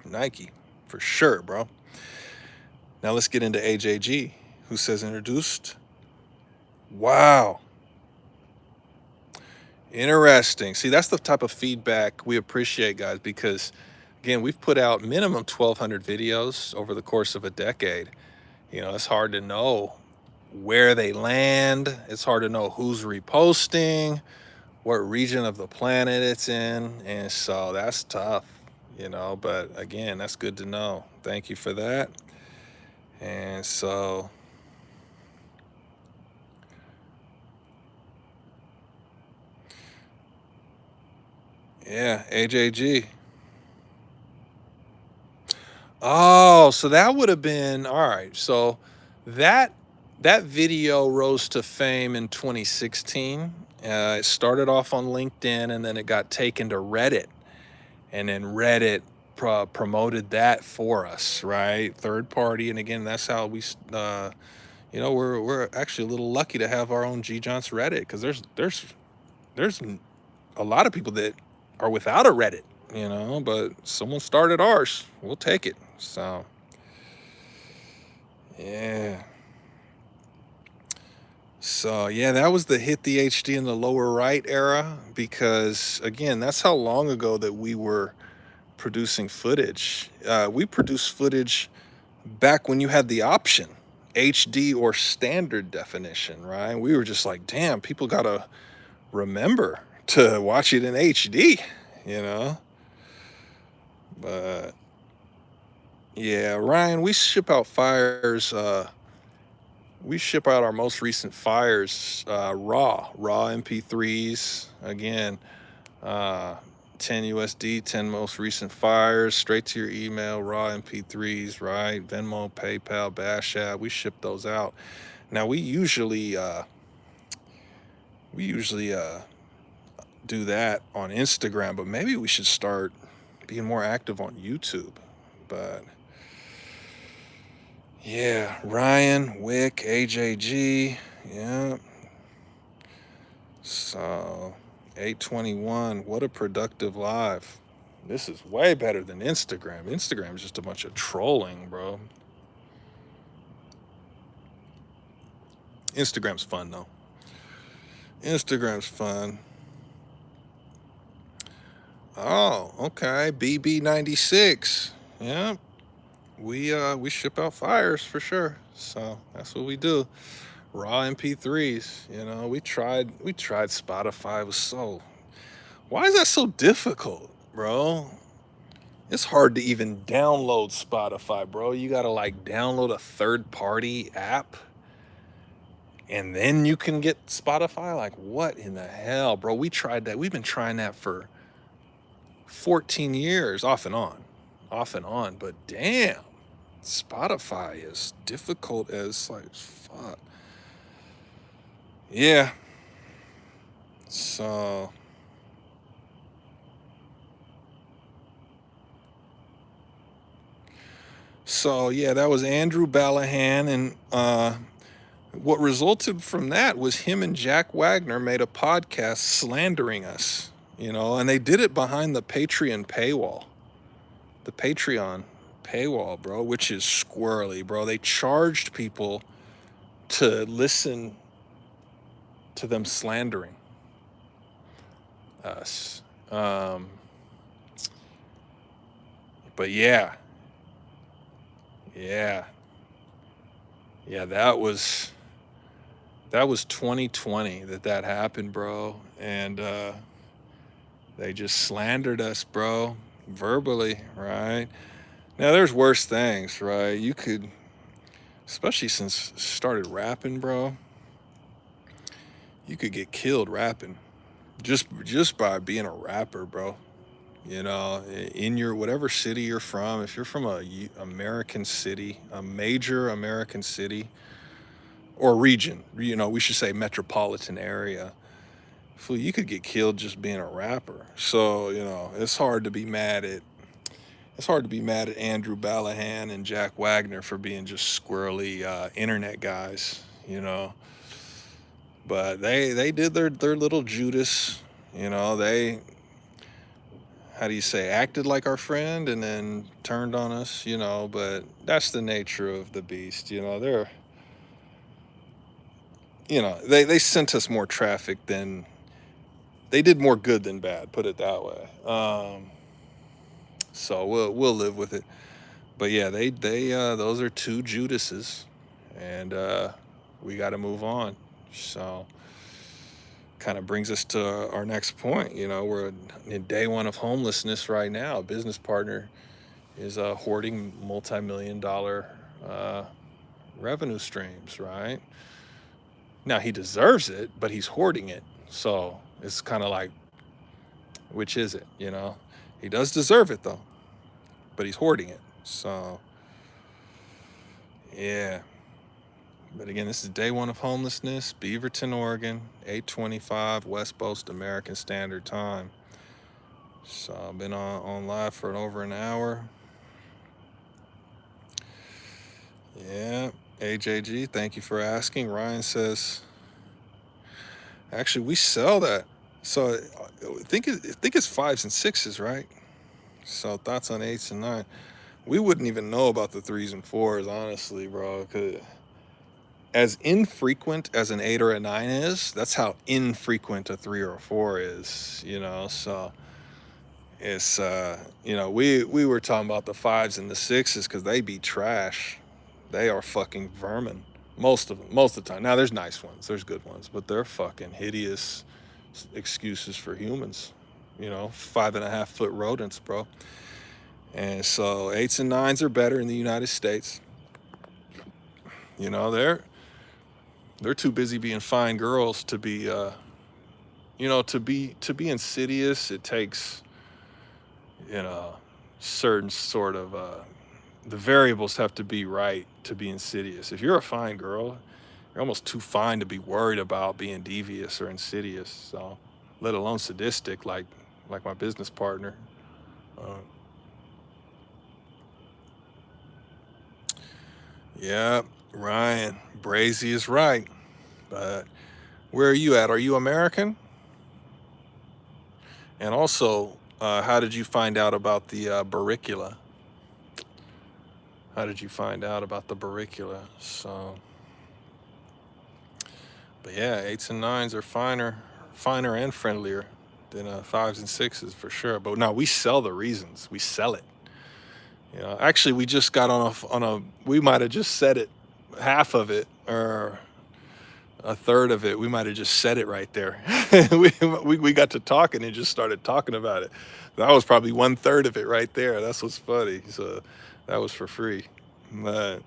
Nike, for sure, bro. Now let's get into AJG, who says introduced. Wow. Interesting. See, that's the type of feedback we appreciate, guys, because again, we've put out minimum 1,200 videos over the course of a decade. It's hard to know where they land. It's hard to know who's reposting, what region of the planet it's in. And so that's tough, but again, that's good to know. Thank you for that. And so, yeah, AJG. Oh, so that would have been all right. So that video rose to fame in 2016. It started off on LinkedIn, and then it got taken to Reddit, and then Reddit promoted that for us, right? Third party, and again, that's how we, we're actually a little lucky to have our own G John's Reddit, because there's a lot of people that are without a Reddit, but someone started ours. We'll take it. So, yeah. So, yeah, that was the hit the HD in the lower right era, because, again, that's how long ago that we were producing footage. We produced footage back when you had the option, HD or standard definition, right? We were just like, damn, people got to remember to watch it in HD, But yeah, Ryan, we ship out fires. We ship out our most recent fires raw MP3s. Again, 10 USD, 10 most recent fires straight to your email, raw MP3s, right? Venmo, PayPal, Bash App. We ship those out. Now we usually do that on Instagram, but maybe we should start being more active on YouTube. But yeah, Ryan, Wick, AJG, yeah. So 821, what a productive live. This is way better than Instagram. Instagram is just a bunch of trolling, bro. Instagram's fun though. Instagram's fun. Oh, okay. BB96. Yeah. We ship out fires for sure. So that's what we do. Raw MP3s. We tried Spotify. It was so, why is that so difficult, bro? It's hard to even download Spotify, bro. You gotta like download a third party app and then you can get Spotify. Like, what in the hell, bro? We tried that. We've been trying that for 14 years, off and on. But damn, Spotify is difficult as like fuck. Yeah. So yeah, that was Andrew Ballahan, and what resulted from that was him and Jack Wagner made a podcast slandering us, and they did it behind the Patreon paywall. The Patreon paywall, bro, which is squirrely, bro. They charged people to listen to them slandering us. But yeah, that was 2020 that happened, bro. And they just slandered us, bro, verbally, right? Now there's worse things, right? You could, especially since started rapping, bro, you could get killed rapping just by being a rapper, bro. In your whatever city you're from, if you're from American city, a major American city or region, we should say metropolitan area, fool, you could get killed just being a rapper. So, it's hard to be mad at Andrew Ballahan and Jack Wagner for being just squirrely internet guys, But they did their little Judas, they, how do you say, acted like our friend and then turned on us, but that's the nature of the beast, they sent us more traffic than, they did more good than bad, put it that way. So we'll live with it. But yeah, they those are two Judases, and we got to move on. So kind of brings us to our next point. We're in day one of homelessness right now. A business partner is hoarding multi-million-dollar revenue streams, right? Now he deserves it, but he's hoarding it. So it's kind of like, which is it? He does deserve it though, but he's hoarding it. So yeah. But again, this is day one of homelessness, Beaverton, Oregon, 8:25 West Coast American Standard Time. So I've been on live for over an hour. Yeah, AJG, thank you for asking. Ryan says, actually, we sell that. So I think it's 5s and 6s, right? So thoughts on 8s and 9s. We wouldn't even know about the 3s and 4s, honestly, bro, because as infrequent as an 8 or a 9 is, that's how infrequent a 3 or a 4 is, so it's we were talking about the 5s and the 6s because they be trash. They are fucking vermin, most of the time. Now there's nice ones, there's good ones, but they're fucking hideous excuses for humans, 5.5 foot rodents, bro. And so 8s and 9s are better in the United States. They're too busy being fine girls to be to be insidious. It takes certain sort of the variables have to be right to be insidious. If you're a fine girl, you're almost too fine to be worried about being devious or insidious, so let alone sadistic like my business partner. Yeah, Ryan, Brazy is right. But where are you at? Are you American? And also, how did you find out about the barricula? How did you find out about the barricula? So, but yeah, 8s and 9s are finer and friendlier than 5s and 6s for sure. But now we sell the reasons. We sell it. Actually, we just got on a. We might have just said it, half of it, or a third of it. We might have just said it right there. we got to talking and just started talking about it. That was probably 1/3 of it right there. That's what's funny. So that was for free. But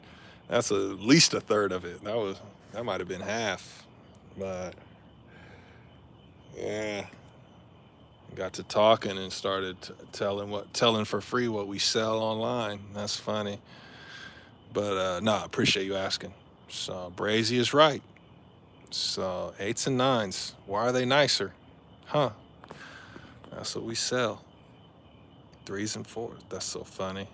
that's at least 1/3 of it. That might have been half, but yeah, got to talking and started telling for free what we sell online. That's funny, but no, I appreciate you asking. So Brazy is right. So 8s and 9s, why are they nicer? Huh? That's what we sell. 3s and 4s. That's so funny.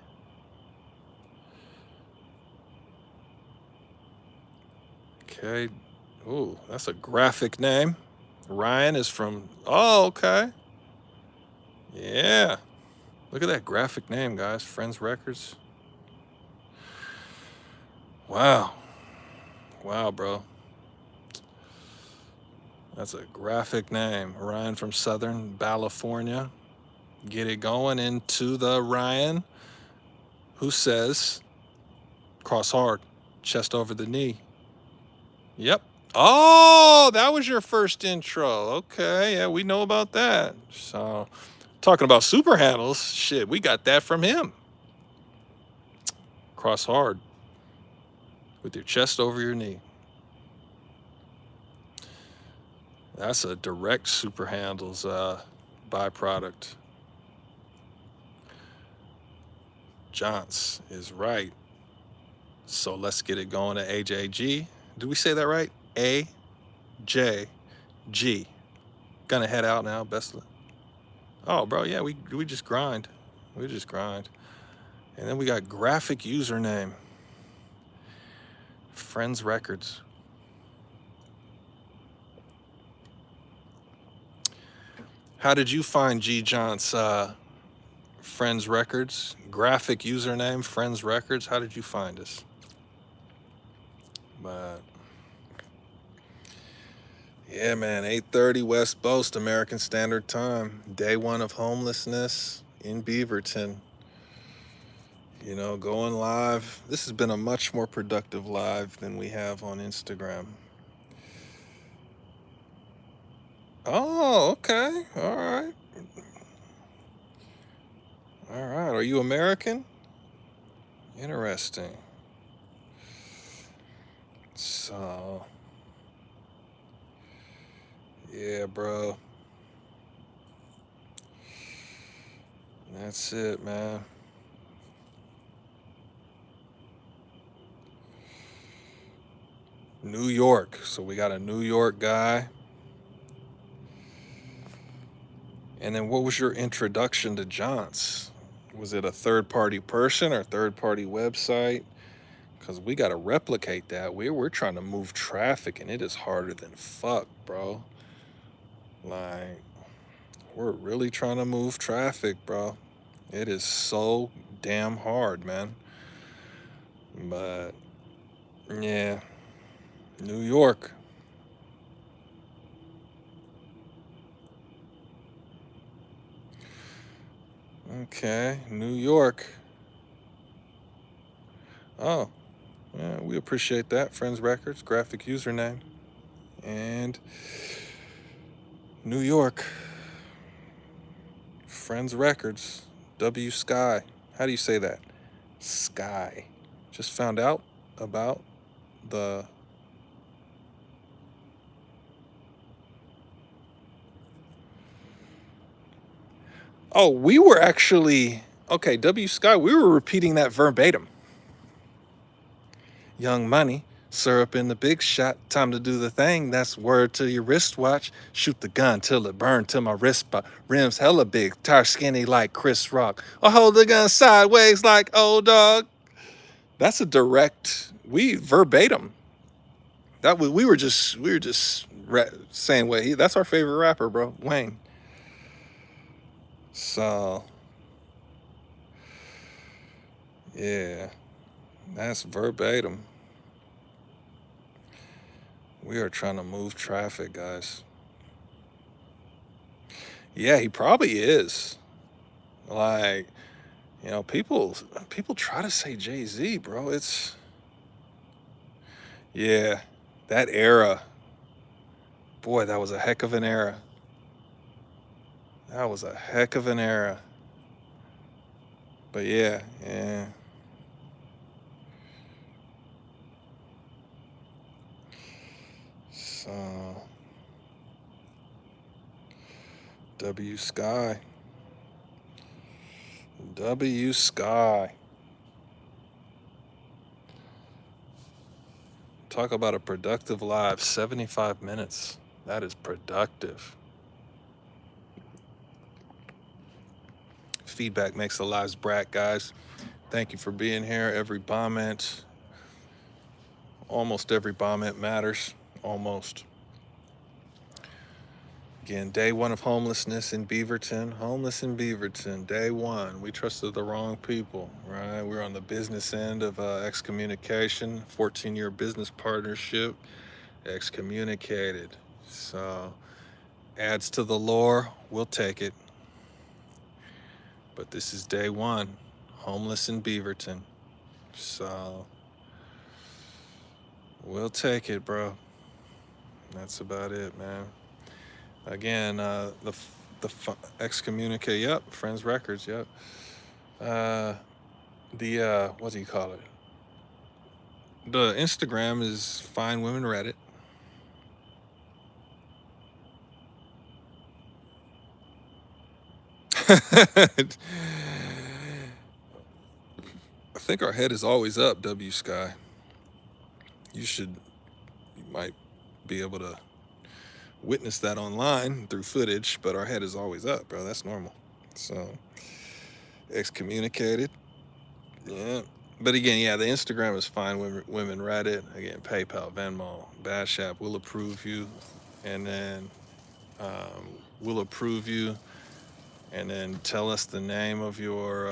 Okay. Ooh, that's a graphic name. Ryan is from. Oh, okay. Yeah. Look at that graphic name, guys. Friends Records. Wow. Wow, bro. That's a graphic name. Ryan from Southern California. Get it going into the Ryan who says, cross hard, chest over the knee. Yep. Oh, that was your first intro. Okay. Yeah, we know about that. So, talking about super handles, shit, we got that from him. Cross hard with your chest over your knee. That's a direct super handles byproduct. Johns is right. So let's get it going to AJG. Did we say that right? AJG. Gonna head out now. Best of. Oh, bro, yeah, we just grind. We just grind. And then we got graphic username. Friends Records. How did you find G John's Friends Records? Graphic username, Friends Records. How did you find us? But yeah, man, 8:30 West Coast, American Standard Time. Day 1 of homelessness in Beaverton. You know, going live. This has been a much more productive live than we have on Instagram. Oh, okay. All right. All right. Are you American? Interesting. So, yeah, bro. That's it, man. New York. So we got a New York guy. And then what was your introduction to Johns? Was it a third-party person or third-party website? Because we got to replicate that. We're trying to move traffic, and it is harder than fuck, bro. Like, we're really trying to move traffic, bro. It is so damn hard, man. But, yeah. New York. Okay, New York. Oh, yeah, we appreciate that. Friends Records, graphic username. And New York. Friends Records. W Sky. How do you say that? Sky. Just found out about the. Oh, we were actually. Okay, W Sky, we were repeating that verbatim. Young Money, syrup in the big shot, time to do the thing. That's word to your wristwatch. Shoot the gun till it burned till my wrist spot. Rims hella big, tire skinny like Chris Rock. I hold the gun sideways like old dog. That's a direct. We verbatim. That we were just saying what he. That's our favorite rapper, bro, Wayne. So yeah, that's verbatim. We are trying to move traffic, guys. Yeah, he probably is. Like, you know, people try to say Jay-Z, bro. It's yeah, that era. Boy, that was a heck of an era. That was a heck of an era. But yeah, yeah. So, W Sky. W Sky. Talk about a productive live. 75 minutes. That is productive. Feedback makes the lives bright, guys. Thank you for being here. Every comment, almost every comment matters. Almost. Again, day one of homelessness in Beaverton. Homeless in Beaverton, day one. We trusted the wrong people, right? We're on the business end of excommunication, 14-year business partnership, excommunicated. So, adds to the lore, we'll take it. But this is day one, homeless in Beaverton. So, we'll take it, bro. That's about it, man. Again, the excommunicate. Yep, Friends Records. Yep. What do you call it? The Instagram is Fine Women Reddit. I think our head is always up, W Sky. You might be able to witness that online through footage, but our head is always up, bro. That's normal. So, excommunicated. Yeah. But again, yeah, the Instagram is Fine Women Reddit. Again, PayPal, Venmo, Bash App will approve you. And then we'll approve you. And then tell us the name of your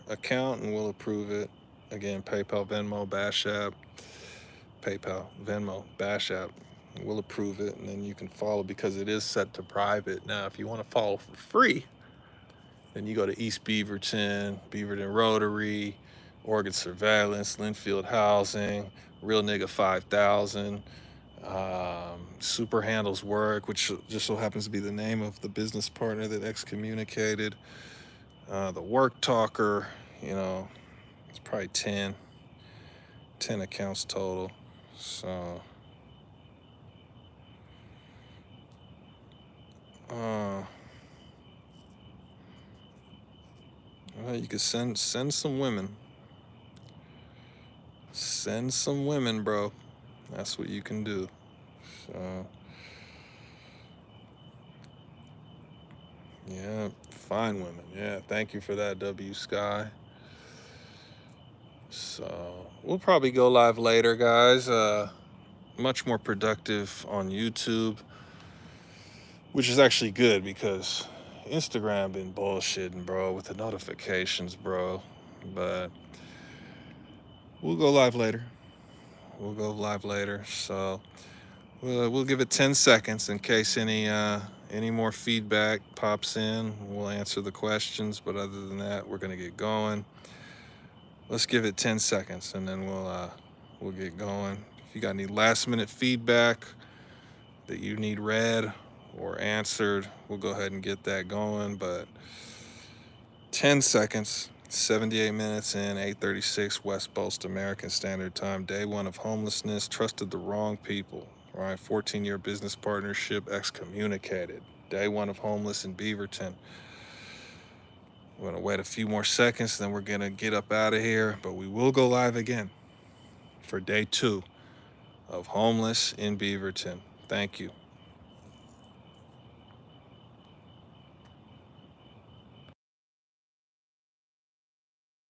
account and we'll approve it. Again, PayPal, Venmo, Bash App. PayPal, Venmo, Bash App. We'll approve it, and then you can follow because it is set to private. Now, if you want to follow for free, then you go to East Beaverton, Beaverton Rotary, Oregon Surveillance, Linfield Housing, Real Nigga 5000, Super Handles Work, which just so happens to be the name of the business partner that excommunicated, the Work Talker, it's probably 10 accounts total. So, well, you could send some women. Send some women, bro. That's what you can do. So, yeah, fine women. Yeah, thank you for that, W Sky. So, we'll probably go live later, guys. Much more productive on YouTube, which is actually good because Instagram been bullshitting, bro, with the notifications, bro. But we'll go live later. So we'll give it 10 seconds in case any more feedback pops in. We'll answer the questions, but other than that, we're gonna get going. Let's give it 10 seconds and then we'll get going. If you got any last minute feedback that you need read or answered, we'll go ahead and get that going. But 10 seconds, 78 minutes in, 8:36 West Coast American Standard Time. Day one of homelessness, trusted the wrong people. All right, 14-year business partnership excommunicated. Day one of homeless in Beaverton. We're gonna wait a few more seconds, then we're gonna get up out of here. But we will go live again for day two of homeless in Beaverton. Thank you.